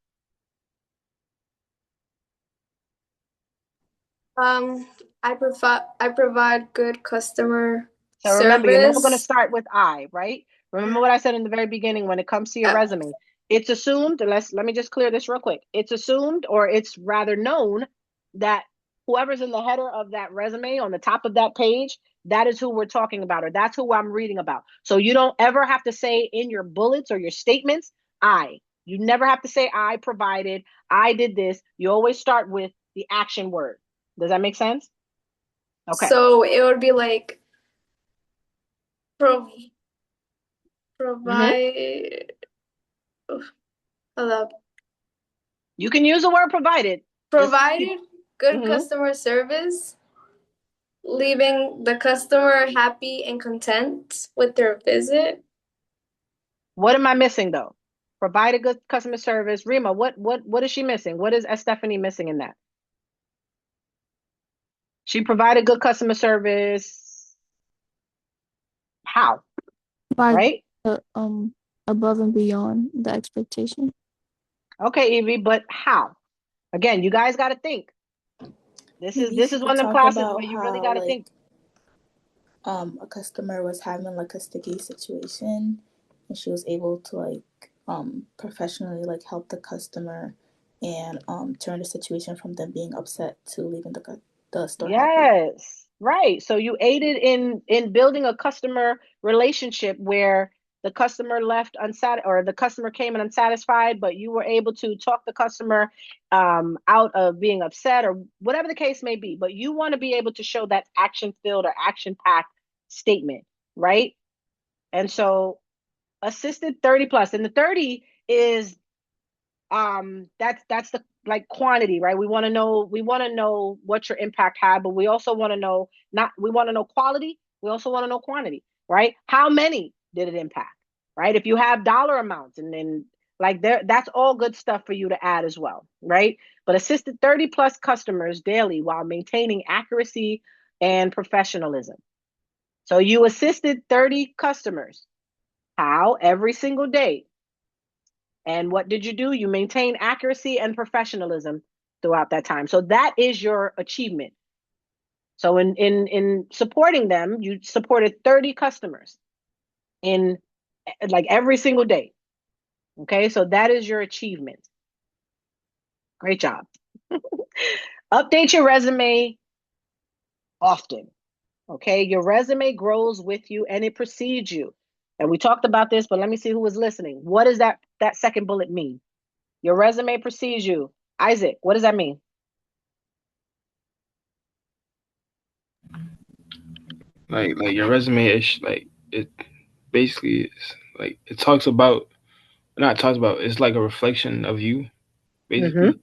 I provide good customer So remember, you're never going to service. start with I, right? Remember what I said in the very beginning when it comes to your Yep. resume. It's assumed, let me just clear this real quick. It's assumed, or it's rather known, that whoever's in the header of that resume on the top of that page, that is who we're talking about, or that's who I'm reading about. So you don't ever have to say in your bullets or your statements, I. You never have to say I provided, I did this. You always start with the action word. Does that make sense? Okay. So it would be like prov Mm-hmm. provide. Hello. You can use the word provided. Just keep, Provided good mm-hmm. customer service, leaving the customer happy and content with their visit. What am I missing though? Provide a good customer service. Rima, what is she missing? What is Stephanie missing in that? She provided good customer service. How? By Right? above and beyond the expectation. Okay, Evie, but how? Again, you guys got to think. Maybe This she is could one of them talk classes where about you really how got to like think. a customer was having like a sticky situation and she was able to like professionally like help the customer and turn the situation from them being upset to leaving the store happy. Yes, right. So you aided in building a customer relationship where the customer left unsat or the customer came in unsatisfied, but you were able to talk the customer out of being upset or whatever the case may be. But you want to be able to show that action filled or action packed statement, right? And so assisted 30 plus, and the 30 is that's the like quantity, right? We want to know what your impact had, but we also want to know not we want to know quality, we also want to know quantity, right? How many did it impact, right? If you have dollar amounts and then like there, that's all good stuff for you to add as well, right? But assisted 30 plus customers daily while maintaining accuracy and professionalism. So you assisted 30 customers. How? Every single day. And what did you do? You maintain accuracy and professionalism throughout that time. So that is your achievement. So in supporting them, you supported 30 customers in like every single day. Okay? So that is your achievement. Great job. Update your resume often. Okay? Your resume grows with you and it precedes you. And we talked about this, but let me see who was listening. What does that second bullet mean? Your resume precedes you. Isaac, what does that mean? Like your resume is like it basically is like it talks about not talks about it's like a reflection of you Mm-hmm. basically.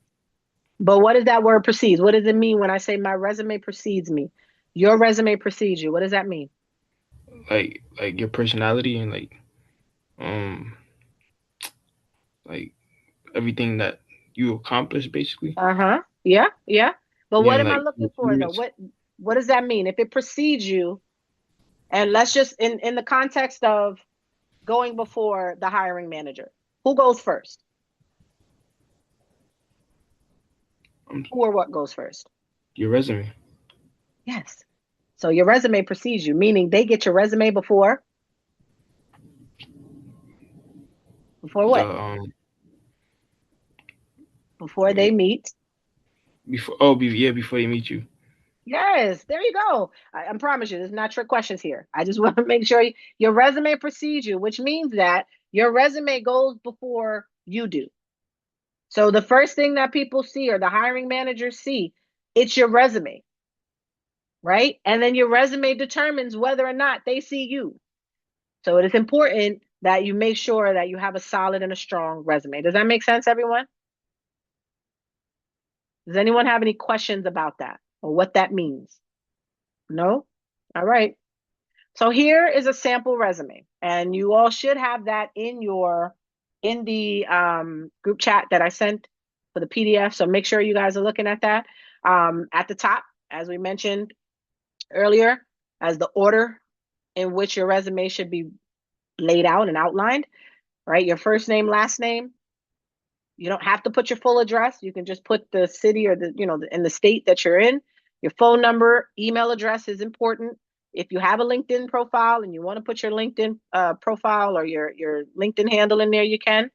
But what does that word precedes? What does it mean when I say my resume precedes me? Your resume precedes you. What does that mean? Like your personality and um like everything that you accomplish basically. Uh-huh. Yeah, yeah. But Yeah, what and am I like looking your for though? achievements. What does that mean? If it precedes you, and let's just in the context of going before the hiring manager, who goes first? Um, Who or what goes first? your resume. Yes. So your resume precedes you, meaning they get your resume before The what? Before they wait, meet. yeah, before they meet you. Yes, there you go. I promise you, there's not trick questions here. I just want to make sure your resume precedes you, which means that your resume goes before you do. So the first thing that people see or the hiring managers see, it's your resume. right? And then your resume determines whether or not they see you. So it is important that you make sure that you have a solid and a strong resume. Does that make sense, everyone? Does anyone have any questions about that or what that means? No? All right. So here is a sample resume, and you all should have that in the group chat that I sent for the PDF. So make sure you guys are looking at that. At the top, as we mentioned earlier, as the order in which your resume should be laid out and outlined, right? Your first name, last name. You don't have to put your full address. You can just put the city or in the state that you're in. Your phone number, email address is important. If you have a LinkedIn profile and you want to put your LinkedIn profile or your LinkedIn handle in there, you can.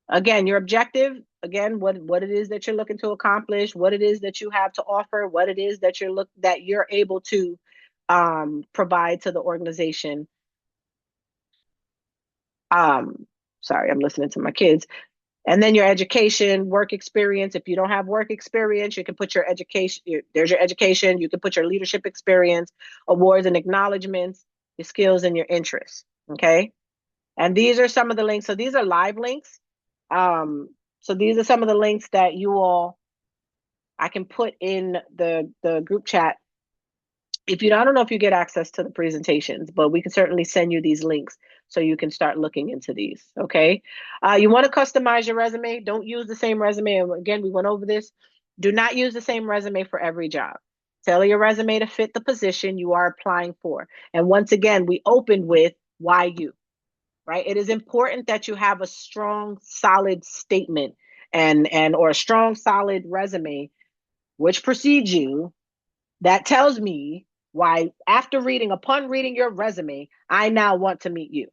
Again, your objective, again, what it is that you're looking to accomplish, what it is that you have to offer, what it is that you're able to provide to the organization. Sorry, I'm listening to my kids. And then your education, work experience. If you don't have work experience, you can put your education. There's your education. You can put your leadership experience, awards and acknowledgments, your skills and your interests. Okay. And these are some of the links. So these are live links. So these are some of the links that I can put in the group chat. I don't know if you get access to the presentations, but we can certainly send you these links so you can start looking into these, okay? You want to customize your resume. Don't use the same resume. And again, we went over this. Do not use the same resume for every job. Tailor your resume to fit the position you are applying for. And once again, we opened with why you, right? It is important that you have a strong, solid statement or a strong, solid resume, which precedes you, that tells me why, upon reading your resume, I now want to meet you.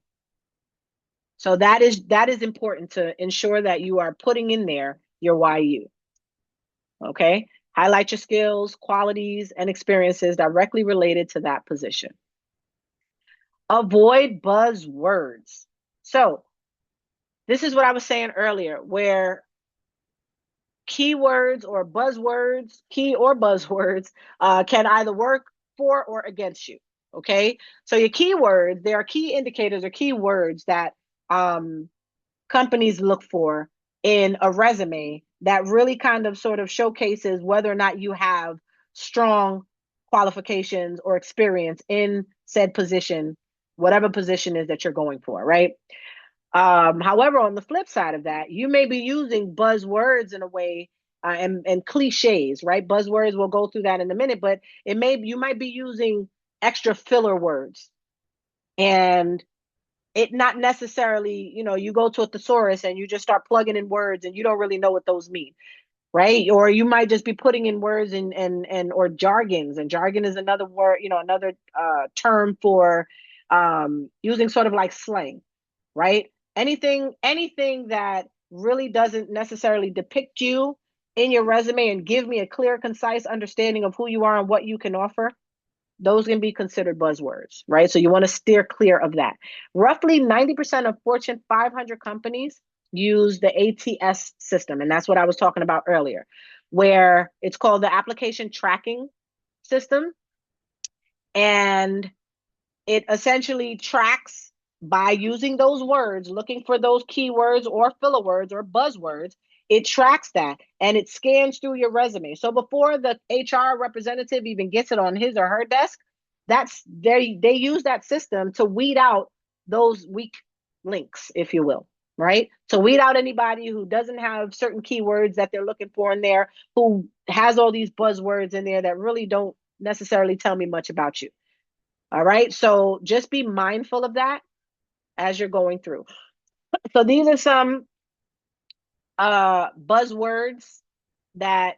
So that is important to ensure that you are putting in there your why you. Okay? Highlight your skills, qualities, and experiences directly related to that position. Avoid buzzwords. So this is what I was saying earlier, where keywords or buzzwords, can either work for or against you. Okay. So your keywords, there are key indicators or keywords that companies look for in a resume that really kind of sort of showcases whether or not you have strong qualifications or experience in said position, whatever position is that you're going for, right? However, on the flip side of that, you may be using buzzwords in a way and cliches, right? Buzzwords, we'll go through that in a minute, but you might be using extra filler words, and it not necessarily, you go to a thesaurus and you just start plugging in words and you don't really know what those mean, right? Or you might just be putting in words or jargons, and jargon is another word, another term for using sort of like slang, right? Anything that really doesn't necessarily depict you in your resume and give me a clear, concise understanding of who you are and what you can offer, those can be considered buzzwords, right? So you want to steer clear of that. Roughly 90% of Fortune 500 companies use the ATS system, and that's what I was talking about earlier, where it's called the application tracking system, and it essentially tracks by using those words, looking for those keywords or filler words or buzzwords. It tracks that and it scans through your resume. So before the HR representative even gets it on his or her desk, they use that system to weed out those weak links, if you will, right? To weed out anybody who doesn't have certain keywords that they're looking for in there, who has all these buzzwords in there that really don't necessarily tell me much about you. All right. So just be mindful of that as you're going through. So these are some buzzwords that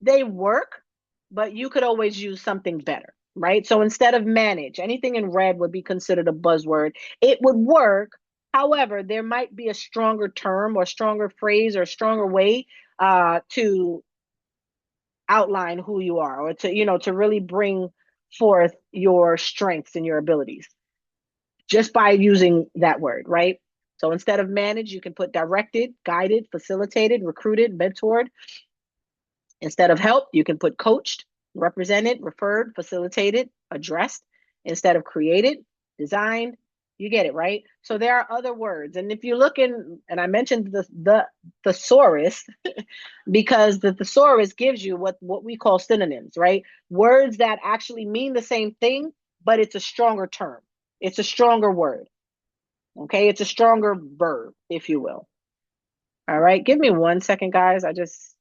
they work, but you could always use something better, right? So instead of manage, anything in red would be considered a buzzword. It would work. However, there might be a stronger term or stronger phrase or stronger way to outline who you are, or to really bring forth your strengths and your abilities just by using that word, right? So instead of manage, you can put directed, guided, facilitated, recruited, mentored. Instead of help, you can put coached, Represented, referred, facilitated, addressed instead of created, designed. You get it, right? So there are other words. And if you look in, and I mentioned the thesaurus, because the thesaurus gives you what we call synonyms, right? Words that actually mean the same thing, but it's a stronger term. It's a stronger word. Okay, it's a stronger verb, if you will. All right, give me 1 second, guys. I just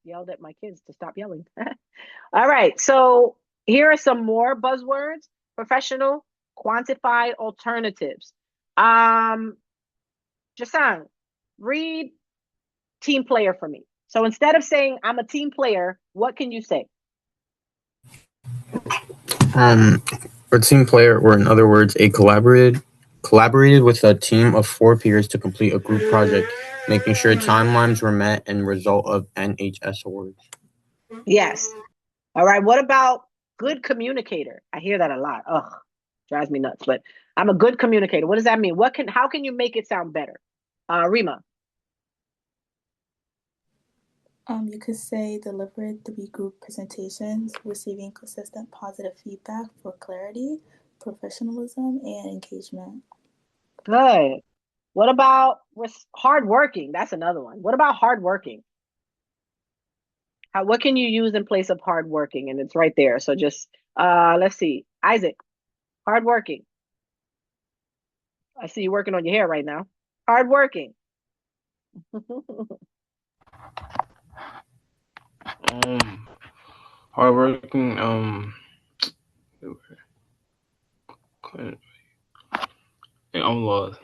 yelled at my kids to stop yelling. All right, so here are some more buzzwords: professional, quantified alternatives. Jason, read team player for me. So instead of saying I'm a team player, what can you say? A team player, or in other words, collaborated with a team of 4 peers to complete a group project, making sure timelines were met and result of NHS awards. Yes. All right. What about good communicator? I hear that a lot. Ugh, drives me nuts. But I'm a good communicator. What does that mean? How can you make it sound better? Rima. You could say delivered 3 group presentations, receiving consistent positive feedback for clarity, professionalism, and engagement. Good. What about hardworking? That's another one. What about hardworking? What can you use in place of hardworking? And it's right there. So just let's see. Isaac, hardworking. I see you working on your hair right now. Hardworking. Hardworking. I'm lost.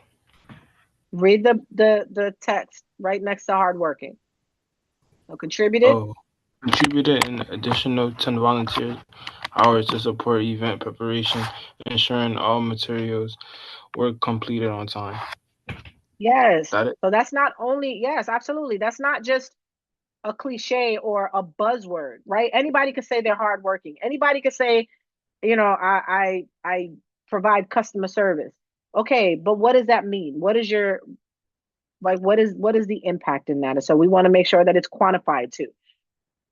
Read the text right next to hardworking. So contributed. Oh, contributed an additional 10 volunteer hours to support event preparation, ensuring all materials were completed on time. Yes. Got it? So that's not only, yes, absolutely. That's not just a cliche or a buzzword, right? Anybody could say they're hardworking. Anybody could say, I provide customer service. Okay, but what does that mean? What is your what is the impact in that? And so we want to make sure that it's quantified too.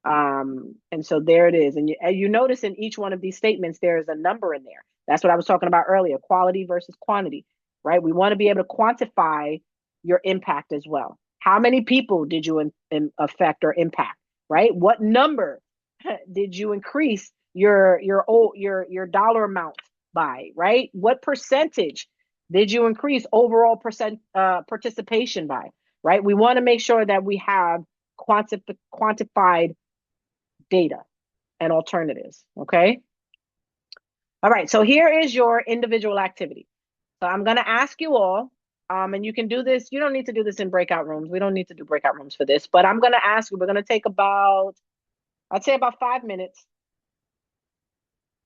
And so there it is. And you notice in each one of these statements, there's a number in there. That's what I was talking about earlier, quality versus quantity, right? We want to be able to quantify your impact as well. How many people did you affect or impact, right? What number did you increase your dollar amount by, right? What percentage did you increase overall participation by, right? We want to make sure that we have quantified data and alternatives. Okay. All right. So here is your individual activity. So I'm going to ask you all, and you can do this. You don't need to do this in breakout rooms. We don't need to do breakout rooms for this, but I'm going to ask you, we're going to take I'd say about 5 minutes.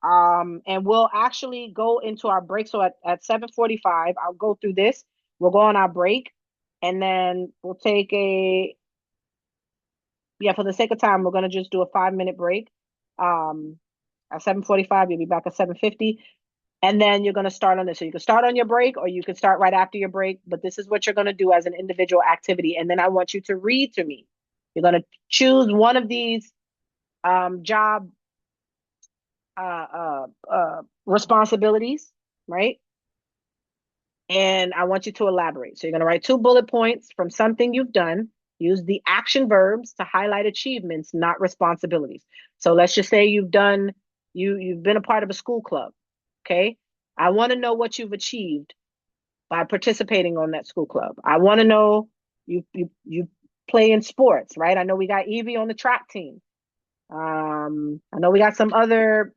And we'll actually go into our break. So at 7:45, I'll go through this. We'll go on our break, and then we'll take for the sake of time, we're going to just do a 5-minute break. At 7:45, you'll be back at 7:50. And then you're going to start on this. So you can start on your break or you can start right after your break. But this is what you're going to do as an individual activity. And then I want you to read to me. You're going to choose one of these job responsibilities, right? And I want you to elaborate. So you're going to write 2 bullet points from something you've done. Use the action verbs to highlight achievements, not responsibilities. So let's just say you've been a part of a school club. Okay. I want to know what you've achieved by participating on that school club. I want to know you play in sports, right? I know we got Evie on the track team. I know we got some other,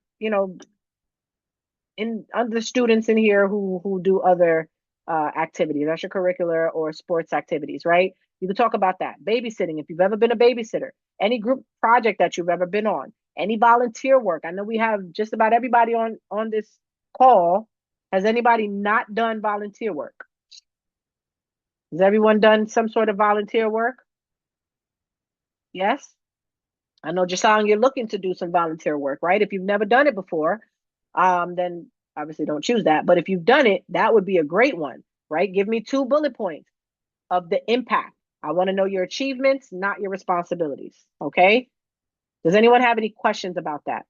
other students in here who do other activities, extracurricular or sports activities, right? You can talk about that. Babysitting, if you've ever been a babysitter, any group project that you've ever been on, any volunteer work. I know we have just about everybody on this call. Has anybody not done volunteer work? Has everyone done some sort of volunteer work? Yes? I know, Jasong, you're looking to do some volunteer work, right? If you've never done it before, then obviously don't choose that, but if you've done it, that would be a great one, right? Give me 2 bullet points of the impact. I want to know your achievements, not your responsibilities. Okay. Does anyone have any questions about that?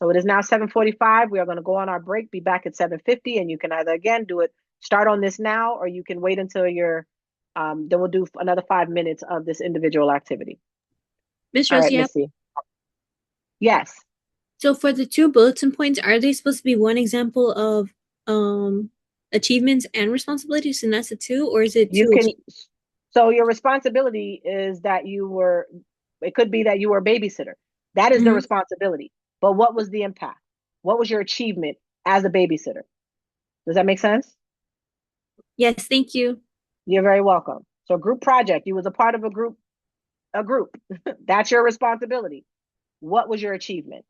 So it is now 7:45. We are going to go on our break, be back at 7:50, and you can either again do it, start on this now, or you can wait until you're, then we'll do another 5 minutes of this individual activity. Miss All right, Rosie, Missy. Yes. so for the 2 bulletin points, are they supposed to be one example of achievements and responsibilities, and that's a 2, or is it 2 You can, achievements? so your responsibility is that you were, it could be that you were a babysitter. That is the Mhm. responsibility. But what was the impact? What was your achievement as a babysitter? Does that make sense? Yes, thank you. You're very welcome. So group project, you was a part of a group. That's your responsibility. What was your achievement?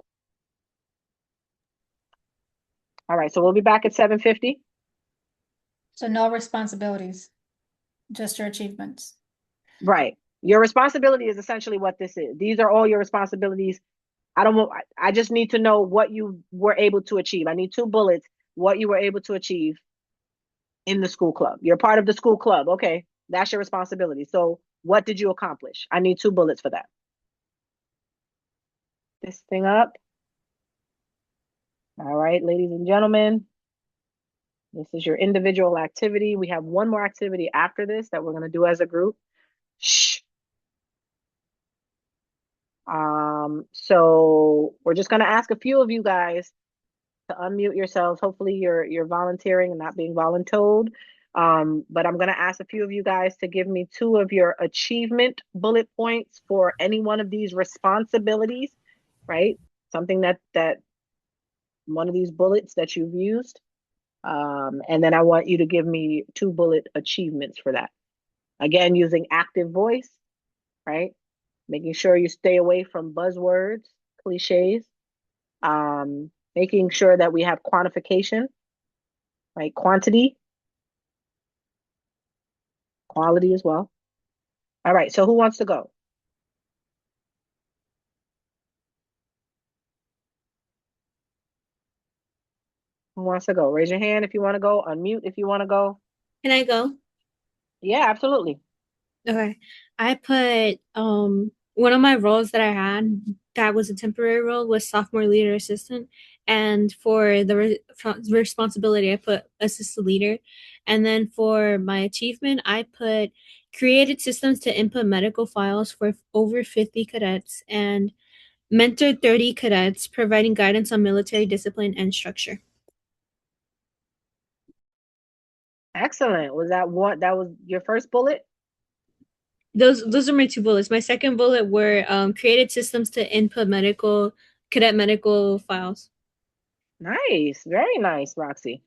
All right, so we'll be back at 7:50. So no responsibilities, just your achievements. Right. Your responsibility is essentially what this is. These are all your responsibilities. I just need to know what you were able to achieve. I need 2 bullets, what you were able to achieve in the school club. You're part of the school club. Okay. That's your responsibility. So what did you accomplish? I need 2 bullets for that. This thing up. All right, ladies and gentlemen, this is your individual activity. We have one more activity after this that we're going to do as a group. Shh. So we're just going to ask a few of you guys to unmute yourselves. Hopefully you're volunteering and not being voluntold. But I'm going to ask a few of you guys to give me 2 of your achievement bullet points for any one of these responsibilities, right? Something that one of these bullets that you've used. And then I want you to give me 2 bullet achievements for that. Again, using active voice, right? Making sure you stay away from buzzwords, cliches. Making sure that we have quantification, right? Quantity, quality as well. All right, so who wants to go? Who wants to go? Raise your hand if you want to go. Unmute if you want to go. Can I go? Yeah, absolutely. Okay. I put one of my roles that I had that was a temporary role was sophomore leader assistant, and for the responsibility I put assistant leader, and then for my achievement I put created systems to input medical files for over 50 cadets and mentored 30 cadets, providing guidance on military discipline and structure. Excellent. Was that what that was your first bullet? Those are my 2 bullets. My second bullet were created systems to input cadet medical files. Nice. Very nice, Roxy.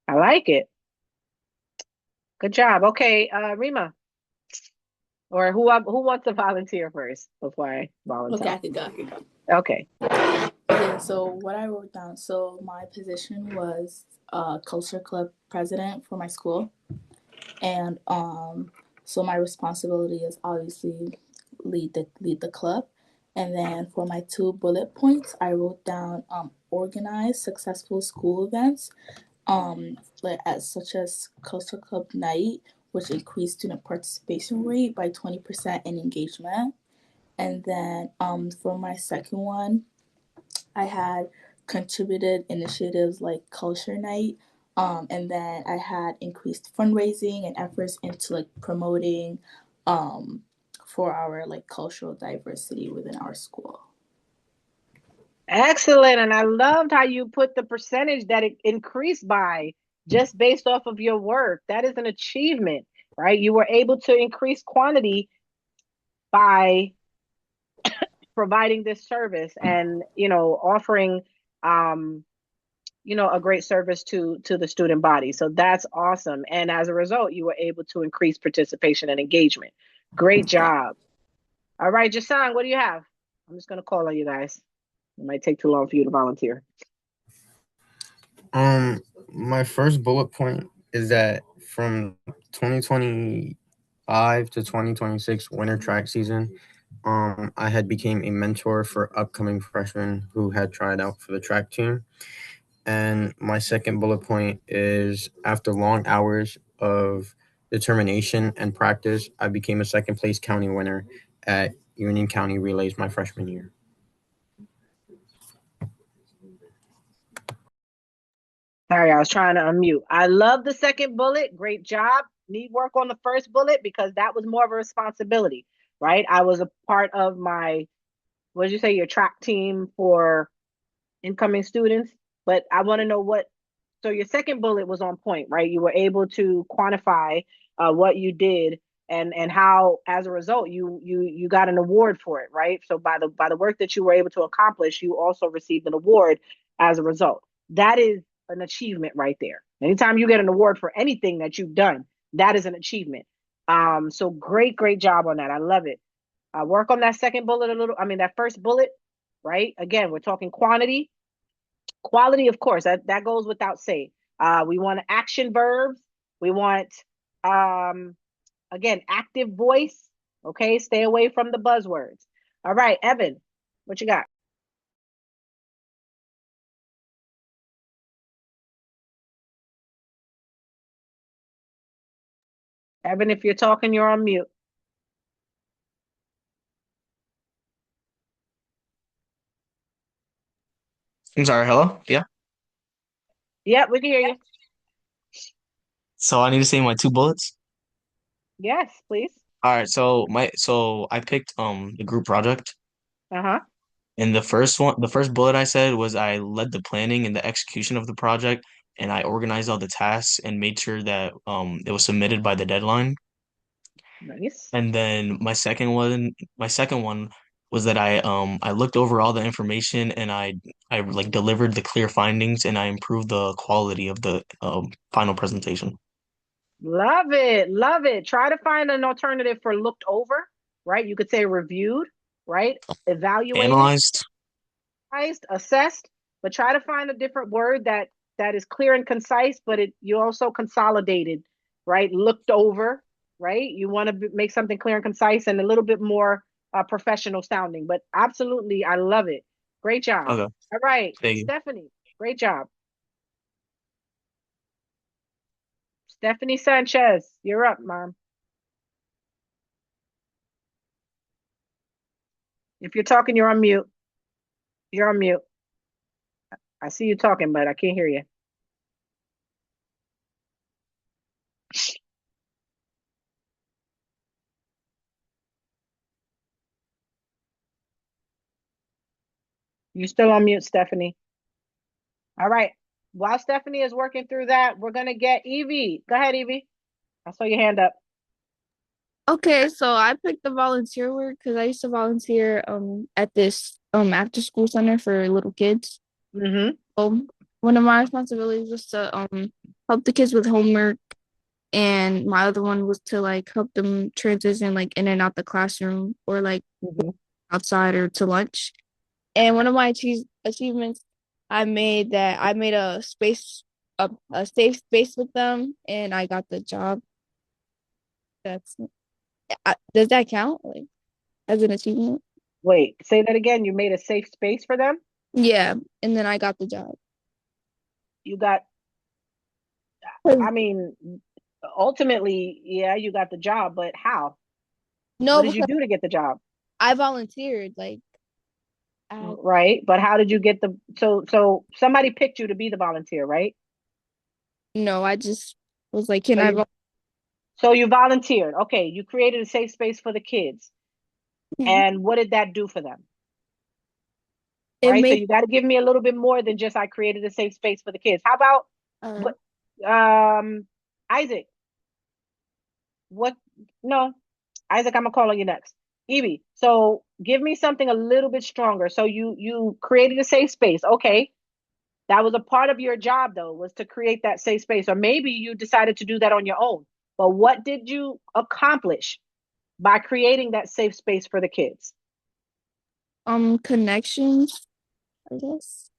I like it. Good job. Okay, Rima. Or who wants to volunteer first before I volunteer? Okay, I could go. Okay. Okay, so what I wrote down. So my position was culture club president for my school, and so my responsibility is obviously lead the club, and then for my 2 bullet points, I wrote down organize successful school events, like such as culture club night, which increased student participation rate by 20% in engagement, and then for my second one, I had contributed initiatives like Culture Night, and then I had increased fundraising and efforts into like promoting for our like cultural diversity within our school. Excellent. And I loved how you put the percentage that it increased by just based off of your work. That is an achievement, right? You were able to increase quantity by providing this service and, offering, a great service to the student body. So that's awesome. And as a result, you were able to increase participation and engagement. Great job. All right, Jason, what do you have? I'm just going to call on you guys. It might take too long for you to volunteer. My first bullet point is that from 2025 to 2026 winter track season, I had became a mentor for upcoming freshmen who had tried out for the track team. And my second bullet point is after long hours of determination and practice, I became a second place county winner at Union County Relays my freshman year. Sorry, I was trying to unmute. I love the second bullet. Great job. Need work on the first bullet because that was more of a responsibility, right? I was a part of my, what did you say, your track team for incoming students, but I want to know what, so your second bullet was on point, right? You were able to quantify what you did and how, as a result, you got an award for it, right? So by the work that you were able to accomplish, you also received an award as a result. That is an achievement right there. Anytime you get an award for anything that you've done, that is an achievement. So great job on that. I love it. Work on that second bullet a little. I mean, that first bullet, right? Again, we're talking quantity. Quality, of course, that goes without saying. We want action verbs. We want, again, active voice. Okay, stay away from the buzzwords. All right, Evan, what you got? Evan, if you're talking, you're on mute. I'm sorry, hello? Yeah. Yeah, we can hear you. So I need to say my two bullets. Yes, please. All right, so I picked the group project. Uh-huh. And the first bullet I said was I led the planning and the execution of the project, and I organized all the tasks and made sure that it was submitted by the deadline. Nice. And then my second one was that I looked over all the information and I like delivered the clear findings and I improved the quality of the final presentation. Love it. Love it. Try to find an alternative for looked over, right? You could say reviewed, right? Evaluated, Analyzed. assessed, but try to find a different word that is clear and concise, but you also consolidated, right? Looked over, right? You want to make something clear and concise and a little bit more professional sounding, but absolutely, I love it. Great job. Okay, All right, thank you. Stephanie, great job. Stephanie Sanchez, you're up, Mom. If you're talking, you're on mute. You're on mute. I see you talking, but I can't hear you. You're still on mute, Stephanie. All right. While Stephanie is working through that, we're gonna get Evie. Go ahead, Evie. I saw your hand up. Okay, so I picked the volunteer work because I used to volunteer at this after school center for little kids. Mm-hmm. One of my responsibilities was to help the kids with homework, and my other one was to like help them transition like in and out the classroom or like outside or to lunch. And one of my achievements, I made a space a safe space with them, and I got the job. That's does that count like as an achievement? Wait, say that again. You made a safe space for them? Yeah, and then I got the job. You got, 'Cause- I mean, ultimately, yeah, you got the job, but how? What No, did you because do to get the job? I volunteered. Like, Right. But how did you get so somebody picked you to be the volunteer, right? no, I just was like, can So I? you volunteered. Okay, you created a safe space for the kids. Yeah. And what did that do for them? It Right? So made you got to give me a little bit more than just I created a safe space for the kids. How about uh, what Isaac? What no, Isaac, I'm gonna call on you next. Evie, so give me something a little bit stronger. So you created a safe space. Okay. That was a part of your job though, was to create that safe space. Or maybe you decided to do that on your own. But what did you accomplish by creating that safe space for the kids? connections, I guess.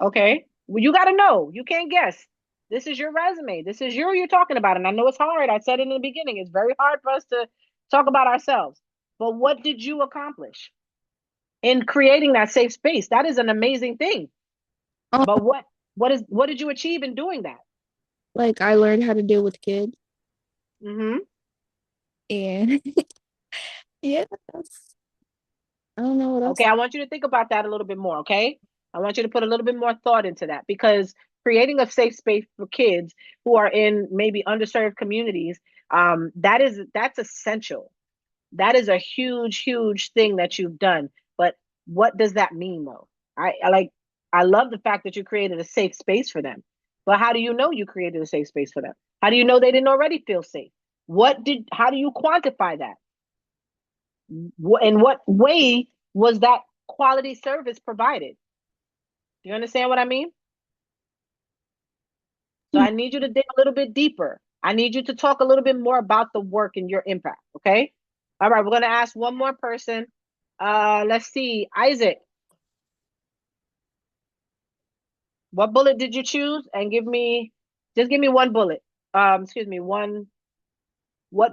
Okay. Well, you got to know. You can't guess. This is your resume. This is you're talking about. And I know it's hard. I said it in the beginning. It's very hard for us to talk about ourselves. But what did you accomplish in creating that safe space? That is an amazing thing. Um, But what? What did you achieve in doing that? Like I learned how to deal with kids, Mm-hmm. and yeah, I don't know what else. Okay, I want you to think about that a little bit more, okay? I want you to put a little bit more thought into that because creating a safe space for kids who are in maybe underserved communities, that's essential. That is a huge, huge thing that you've done. But what does that mean though? I love the fact that you created a safe space for them. But how do you know you created a safe space for them? How do you know they didn't already feel safe? How do you quantify that? In what way was that quality service provided? Do you understand what I mean? So I need you to dig a little bit deeper. I need you to talk a little bit more about the work and your impact. Okay. All right. We're going to ask one more person. Let's see. Isaac, what bullet did you choose? And just give me one bullet. Excuse me, what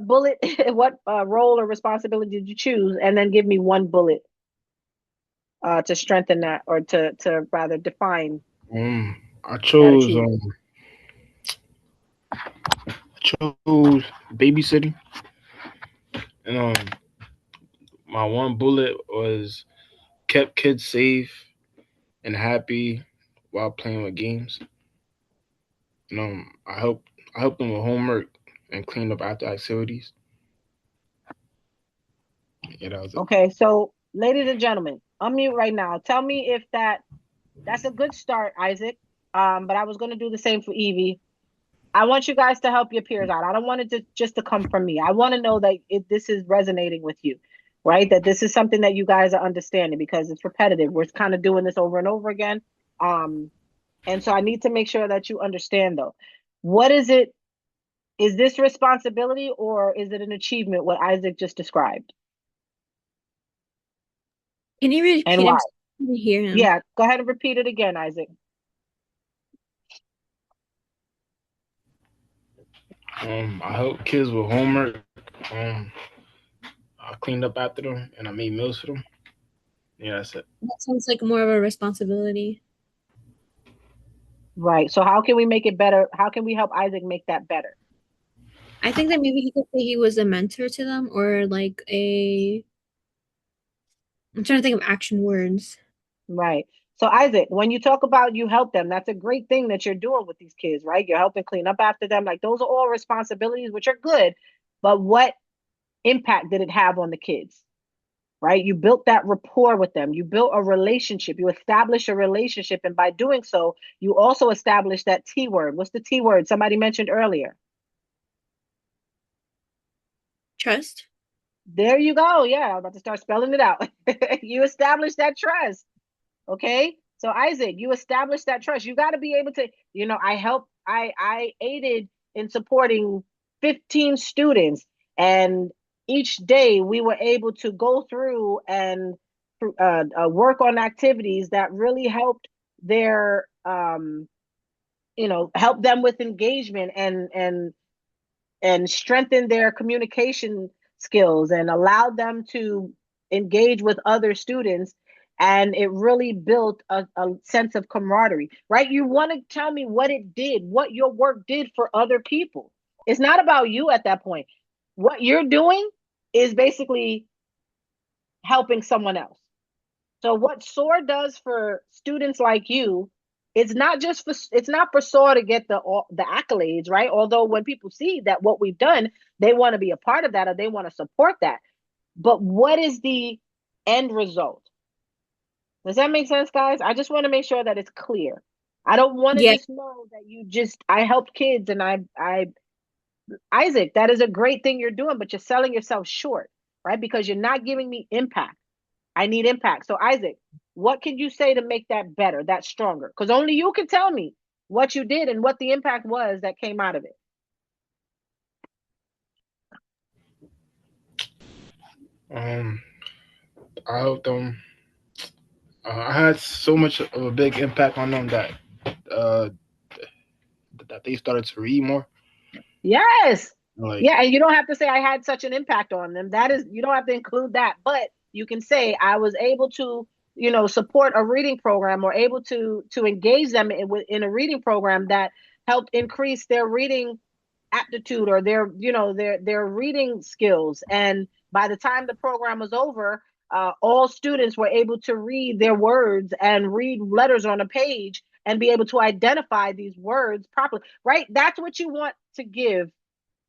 bullet, what role or responsibility did you choose? And then give me one bullet to strengthen that or to rather define I that chose achievement. chose babysitting, and my one bullet was kept kids safe and happy while playing with games. And I helped them with homework and cleaned up after activities. Yeah, that was it. Okay, so ladies and gentlemen, unmute right now. Tell me if that's a good start, Isaac. But I was going to do the same for Evie. I want you guys to help your peers out. I don't want it just to come from me. I want to know that this is resonating with you, right? That this is something that you guys are understanding because it's repetitive. We're kind of doing this over and over again. Um, and so I need to make sure that you understand though. What is it? Is this responsibility or is it an achievement, what Isaac just described? Can you And repeat him? why? So I can hear him. Yeah, go ahead and repeat it again, Isaac. I helped kids with homework. Um, I cleaned up after them and I made meals for them. Yeah, that's it. That sounds like more of a responsibility. Right. So how can we make it better? How can we help Isaac make that better? I think that maybe he could say he was a mentor to them or like a I'm trying to think of action words. Right. So Isaac, when you talk about you help them, that's a great thing that you're doing with these kids, right? You're helping clean up after them. Like those are all responsibilities, which are good. But what impact did it have on the kids? Right? You built that rapport with them. You built a relationship. You established a relationship. And by doing so, you also established that T word. What's the T word? Somebody mentioned earlier. Trust. There you go. Yeah, I'm about to start spelling it out. You established that trust. Okay. So Isaac, you established that trust. You got to be able to, I aided in supporting 15 students, and each day we were able to go through and work on activities that really helped their help them with engagement and strengthen their communication skills and allowed them to engage with other students. And it really built a sense of camaraderie, right? You want to tell me what it did, what your work did for other people. It's not about you at that point. What you're doing is basically helping someone else. So what S.O.A.R does for students like you, it's not for S.O.A.R to get the accolades, right? Although when people see that what we've done, they want to be a part of that or they want to support that. But what is the end result? Does that make sense, guys? I just want to make sure that it's clear. I don't want to Yeah. just know that I helped kids and I Isaac, that is a great thing you're doing, but you're selling yourself short, right? Because you're not giving me impact. I need impact. So Isaac, what can you say to make that better, that stronger? Because only you can tell me what you did and what the impact was that came out of it. Um, I helped them. I had so much of a big impact on them uh, that they started to read more. Yes. Like, Yeah, and you don't have to say I had such an impact on them. That is, you don't have to include that, but you can say I was able to support a reading program or able to engage them in a reading program that helped increase their reading aptitude or their reading skills. And by the time the program was over, all students were able to read their words and read letters on a page and be able to identify these words properly, right? That's what you want to give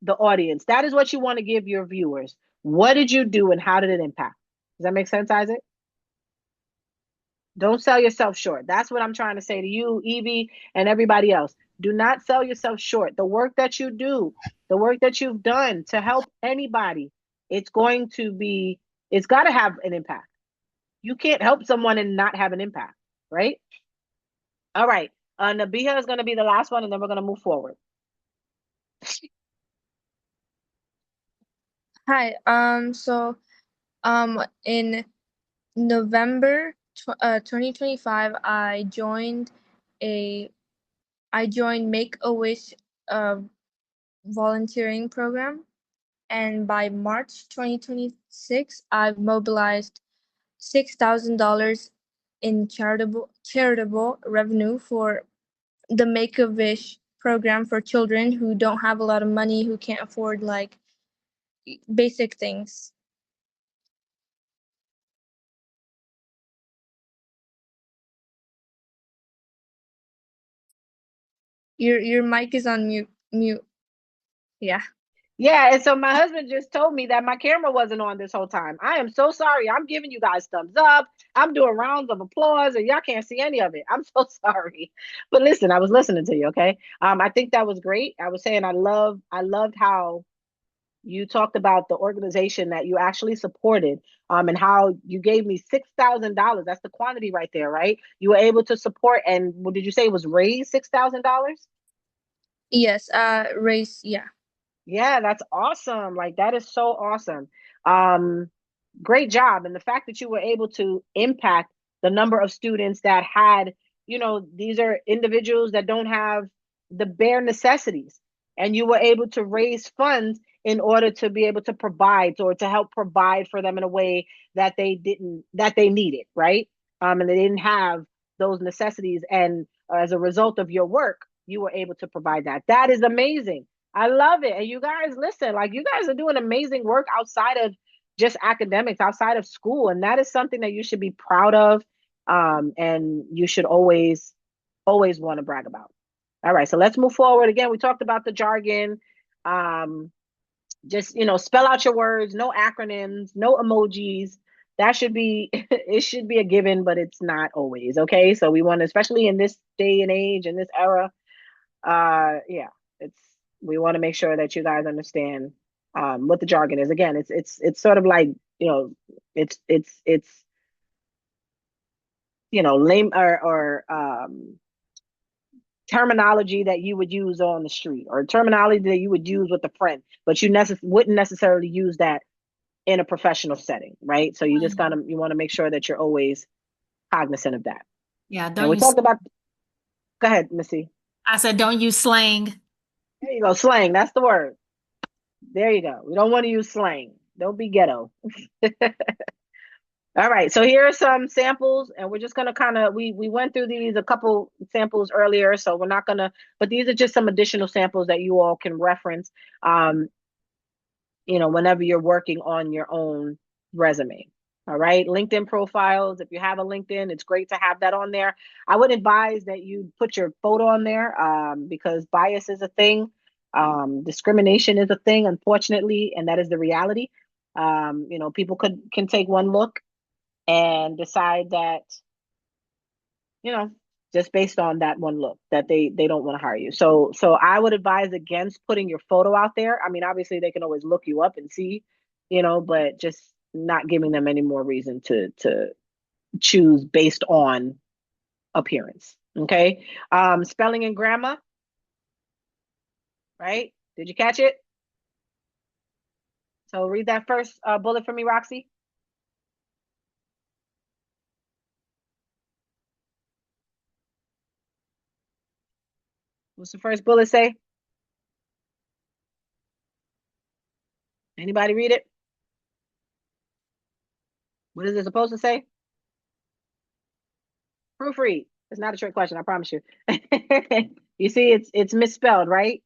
the audience. That is what you want to give your viewers. What did you do and how did it impact? Does that make sense, Isaac? Don't sell yourself short. That's what I'm trying to say to you, Evie, and everybody else. Do not sell yourself short. The work that you do, the work that you've done to help anybody, it's got to have an impact. You can't help someone and not have an impact, right? All right. Nabiha is going to be the last one, and then we're going to move forward. Hi. In November 2025, I joined Make-A-Wish volunteering program, and by March 2026, I've mobilized $6,000 in charitable revenue for the Make-A-Wish program for children who don't have a lot of money, who can't afford like basic things. Your mic is on mute. Yeah. Yeah, and so my husband just told me that my camera wasn't on this whole time. I am so sorry. I'm giving you guys thumbs up. I'm doing rounds of applause, and y'all can't see any of it. I'm so sorry. But listen, I was listening to you, okay? I think that was great. I was saying I loved how you talked about the organization that you actually supported, and how you gave me $6,000. That's the quantity right there, right? You were able to support, and what did you say it was raised $6,000? Yes. Race. Yeah. Yeah, that's awesome. Like that is so awesome. Um, Great job. And the fact that you were able to impact the number of students that had, these are individuals that don't have the bare necessities. And you were able to raise funds in order to be able to provide or to help provide for them in a way that they needed, right? And they didn't have those necessities. And as a result of your work, you were able to provide that. That is amazing. I love it. And you guys, listen, like you guys are doing amazing work outside of just academics, outside of school. And that is something that you should be proud of. And you should always want to brag about. All right, so let's move forward. Again, we talked about the jargon. Just, spell out your words, no acronyms, no emojis. That should be, it should be a given, but it's not always. Okay, so we want to, especially in this day and age, in this era, yeah, it's we want to make sure that you guys understand what the jargon is. Again, it's sort of like, it's lame or terminology that you would use on the street, or terminology that you would use with a friend, but you wouldn't necessarily use that in a professional setting, right? So you just you want to make sure that you're always cognizant of that. Yeah, And don't we use. talked about. Go ahead, Missy. I said don't use slang. There you go, slang. That's the word. There you go. We don't want to use slang. Don't be ghetto. All right. So here are some samples, and we're just gonna we went through these a couple samples earlier, so we're not gonna. But these are just some additional samples that you all can reference. Whenever you're working on your own resume. All right. LinkedIn profiles. If you have a LinkedIn, it's great to have that on there. I would advise that you put your photo on there, because bias is a thing. Discrimination is a thing, unfortunately, and that is the reality. People can take one look and decide that, you know, just based on that one look, that they don't want to hire you. So I would advise against putting your photo out there. I mean, obviously they can always look you up and see, but just not giving them any more reason to choose based on appearance. Okay. Spelling and grammar, right? Did you catch it? So read that first bullet for me, Roxy. What's the first bullet say? Anybody read it? What is it supposed to say? Proofread. It's not a trick question, I promise you. You see, it's misspelled, right?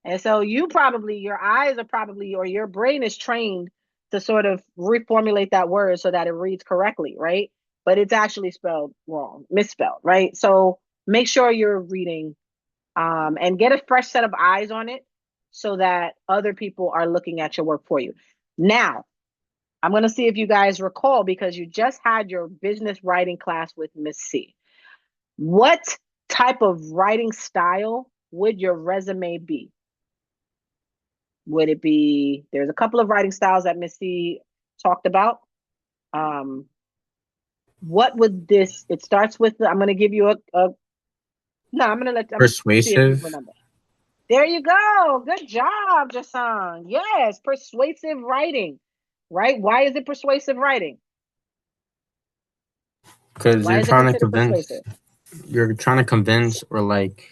And so your eyes are probably, or your brain is trained to sort of reformulate that word so that it reads correctly, right? But it's actually spelled wrong, misspelled, right? So make sure you're reading, and get a fresh set of eyes on it so that other people are looking at your work for you. Now, I'm going to see if you guys recall, because you just had your business writing class with Miss C. What type of writing style would your resume be? Would it be, there's a couple of writing styles that Miss C talked about. What would this, it starts with, I'm going to give you no, I'm going to see if you Persuasive. remember. There you go. Good job, Jason. Yes, persuasive writing, right? Why is it persuasive writing? Because Why is it considered persuasive? you're trying to convince or like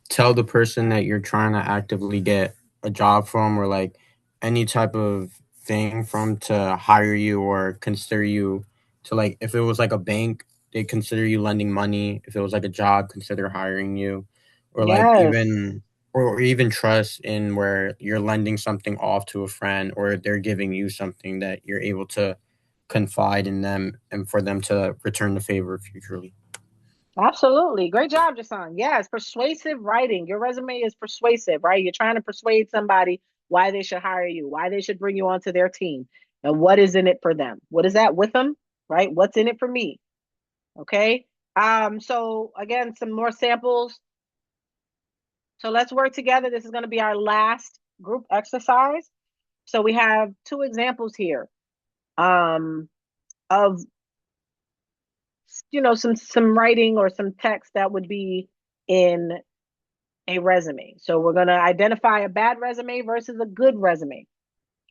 tell the person that you're trying to actively get a job from, or like any type of thing from, to hire you or consider you to, like, if it was like a bank, they consider you lending money. If it was like a job, consider hiring you, or like Yes, even, or even trust in where you're lending something off to a friend, or they're giving you something that you're able to confide in them and for them to return the favor futurely. absolutely. Great job, Jason. Yes, persuasive writing. Your resume is persuasive, right? You're trying to persuade somebody why they should hire you, why they should bring you onto their team, and what is in it for them. What is that with them, right? What's in it for me? Okay. So again, some more samples. So let's work together. This is going to be our last group exercise. So we have two examples here, of some writing or some text that would be in a resume. So we're going to identify a bad resume versus a good resume.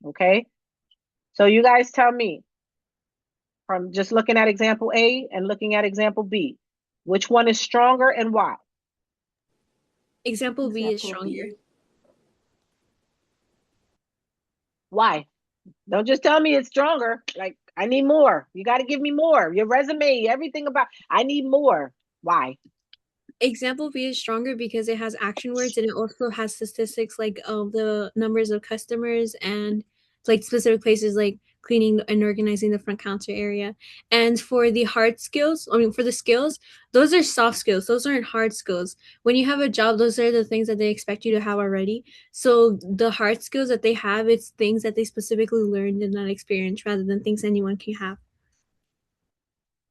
Okay. So you guys tell me, from just looking at example A and looking at example B, which one is stronger and why? Example B is Example stronger. B. Why? Don't just tell me it's stronger. Like, I need more. You got to give me more. Your resume, everything about, I need more. Why? Example B is stronger because it has action words and it also has statistics like of the numbers of customers and like specific places like cleaning and organizing the front counter area. And for the hard skills, I mean for the skills, those are soft skills. Those aren't hard skills. When you have a job, those are the things that they expect you to have already. So the hard skills that they have, it's things that they specifically learned in that experience rather than things anyone can have.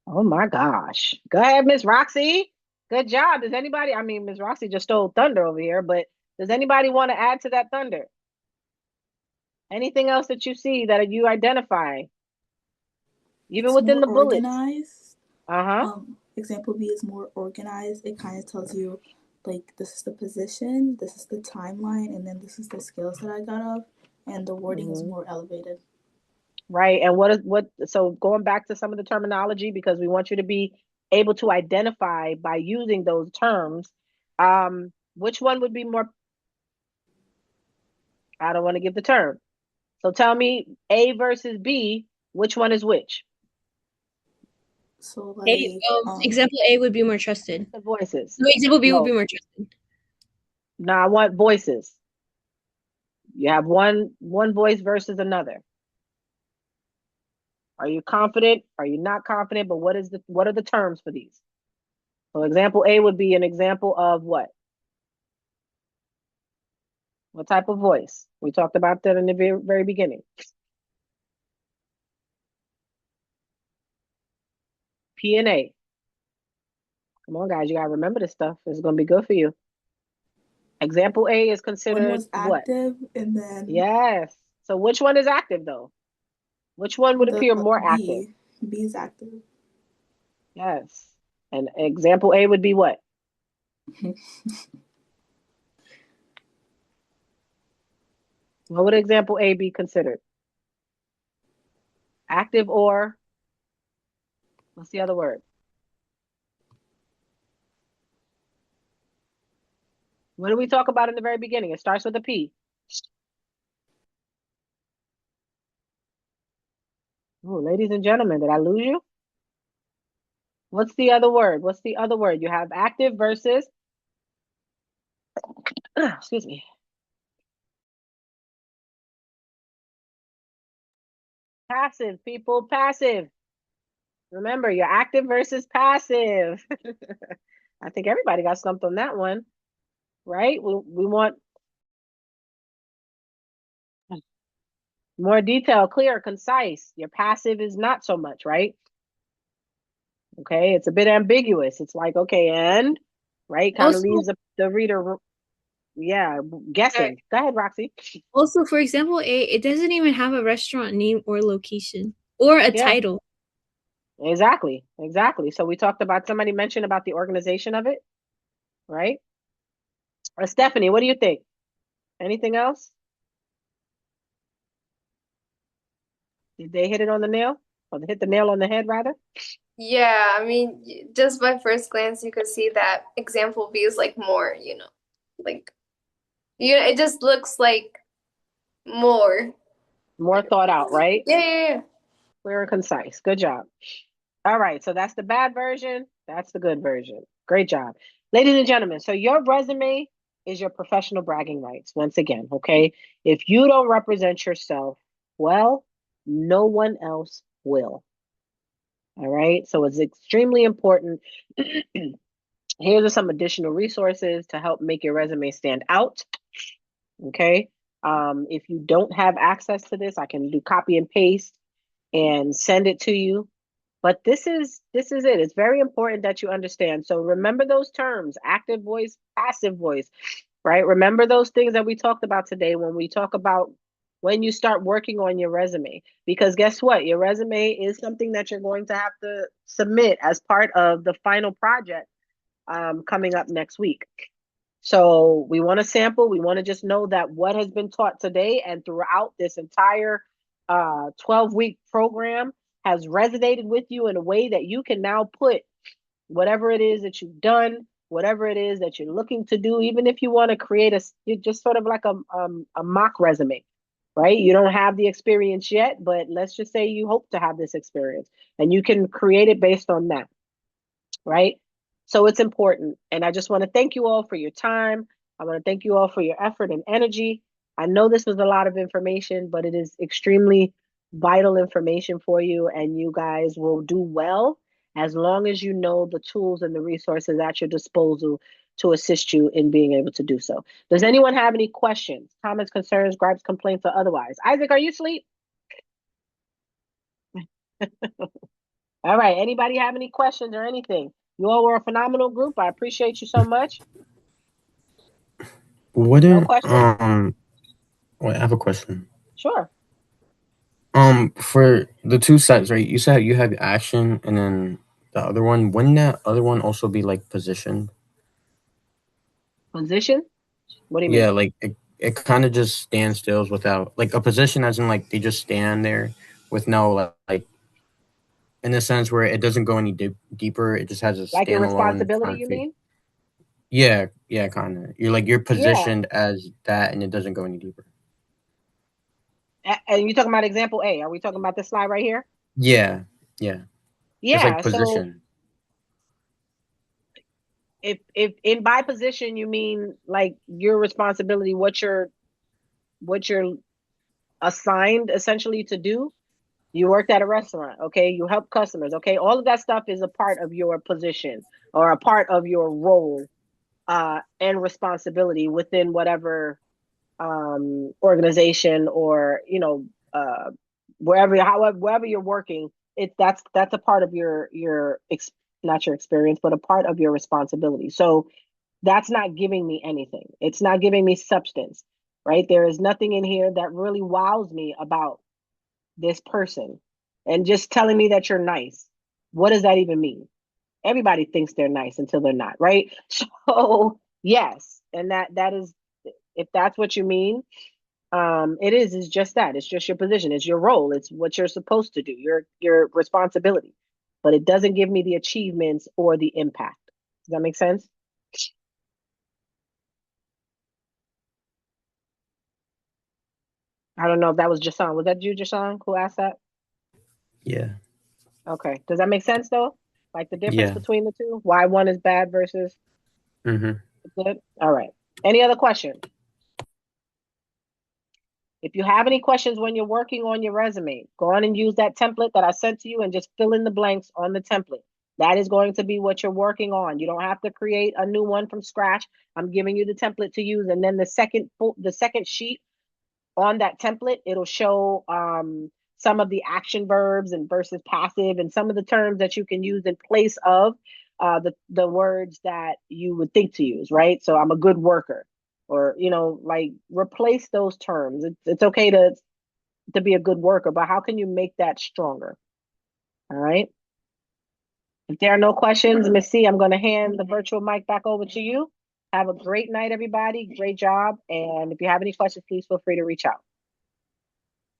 Oh my gosh. Go ahead, Miss Roxy. Good job. Does anybody, I mean, Miss Roxy just stole thunder over here, but does anybody want to add to that thunder? Anything else that you see that you identify, even It's within more the bullets? organized. Uh-huh. Example B is more organized. It kind of tells you, like, this is the position, this is the timeline, and then this is the skills that I got of, and the wording is more elevated. Right. And so going back to some of the terminology, because we want you to be able to identify by using those terms, which one would be more, I don't want to give the term. So tell me A versus B, which one is which? So, A, like, example A would be more trusted. The voices. No, example B would be No, more trusted. no, I want voices. You have one voice versus another. Are you confident? Are you not confident? But what are the terms for these? So example A would be an example of what? What type of voice? We talked about that in the very beginning. P and A. Come on, guys, you gotta remember this stuff. It's gonna be good for you. Example A is one considered was what? active, and then Yes. So which one is active though? Which one would the appear more active? B. B is active. Yes. And example A would be what? What would example A be considered? Active or what's the other word? What did we talk about in the very beginning? It starts with a P. Oh, ladies and gentlemen, did I lose you? What's the other word? What's the other word? You have active versus, excuse me, passive, people, passive. Remember, you're active versus passive. I think everybody got stumped on that one, right? We want more detail, clear, concise. Your passive is not so much, right? Okay, it's a bit ambiguous. It's like, okay, and, right? Kind of Also, leaves the reader, yeah, guessing. Go ahead, Roxy. also, for example, it doesn't even have a restaurant name or location or a Yeah, title. exactly, exactly. So we talked about, somebody mentioned about the organization of it, right? Stephanie, what do you think? Anything else? Did they hit it on the nail? Or hit the nail on the head, rather? Yeah, I mean, just by first glance, you could see that example B is like more, like it just looks like more. More thought out, right? Yeah, yeah, yeah. Clear and concise. Good job. All right, so that's the bad version. That's the good version. Great job. Ladies and gentlemen, so your resume is your professional bragging rights. Once again, okay? If you don't represent yourself well, no one else will. All right, so it's extremely important. Here are some additional resources to help make your resume stand out. Okay. If you don't have access to this, I can do copy and paste and send it to you. But this is it. It's very important that you understand. So remember those terms: active voice, passive voice, right? Remember those things that we talked about today when we talk about when you start working on your resume. Because guess what? Your resume is something that you're going to have to submit as part of the final project coming up next week. So we want to sample. We want to just know that what has been taught today and throughout this entire 12-week program has resonated with you in a way that you can now put whatever it is that you've done, whatever it is that you're looking to do, even if you want to create just sort of like a mock resume, right? You don't have the experience yet, but let's just say you hope to have this experience and you can create it based on that, right? So it's important. And I just want to thank you all for your time. I want to thank you all for your effort and energy. I know this was a lot of information, but it is extremely vital information for you, and you guys will do well as long as you know the tools and the resources at your disposal to assist you in being able to do so. Does anyone have any questions, comments, concerns, gripes, complaints, or otherwise? Isaac, are you asleep? All right. Anybody have any questions or anything? You all were a phenomenal group. I appreciate you so much. No Wouldn't questions? wait, I have a question. Sure. For the two sets, right? You said you have action and then the other one, wouldn't that other one also be like positioned? Position? What do you mean? Yeah, like it kind of just stands stills without like a position as in like they just stand there with no like in a sense where it doesn't go any deeper. It just has a Like your standalone responsibility, kind of you fee. mean? Yeah, yeah, kind of. You're Yeah. positioned as that, and it doesn't go any deeper. And you talking about example A? Are we talking about this slide right here? Yeah, yeah. Just like Yeah. So position. if in by position you mean like your responsibility, what you're assigned essentially to do. You worked at a restaurant, okay? You help customers, okay? All of that stuff is a part of your position or a part of your role and responsibility within whatever organization or wherever you're working. That's a part of not your experience, but a part of your responsibility. So that's not giving me anything. It's not giving me substance, right? There is nothing in here that really wows me about this person. And just telling me that you're nice, what does that even mean? Everybody thinks they're nice until they're not, right? So yes, and that is, if that's what you mean, is just that. It's just your position, it's your role, it's what you're supposed to do, your responsibility. But it doesn't give me the achievements or the impact. Does that make sense? I don't know if that was Jason. Was that you, Jason, who asked that? Yeah. Okay. Does that make sense though? Like the difference Yeah. between the two? Why one is bad versus Mm-hmm. good? All right. Any other questions? If you have any questions when you're working on your resume, go on and use that template that I sent to you and just fill in the blanks on the template. That is going to be what you're working on. You don't have to create a new one from scratch. I'm giving you the template to use, and then the second sheet on that template, it'll show some of the action verbs and versus passive and some of the terms that you can use in place of the words that you would think to use, right? So I'm a good worker, or like replace those terms. It's okay to be a good worker, but how can you make that stronger? All right. If there are no questions, Miss C, I'm going to hand the virtual mic back over to you. Have a great night, everybody. Great job. And if you have any questions, please feel free to reach out.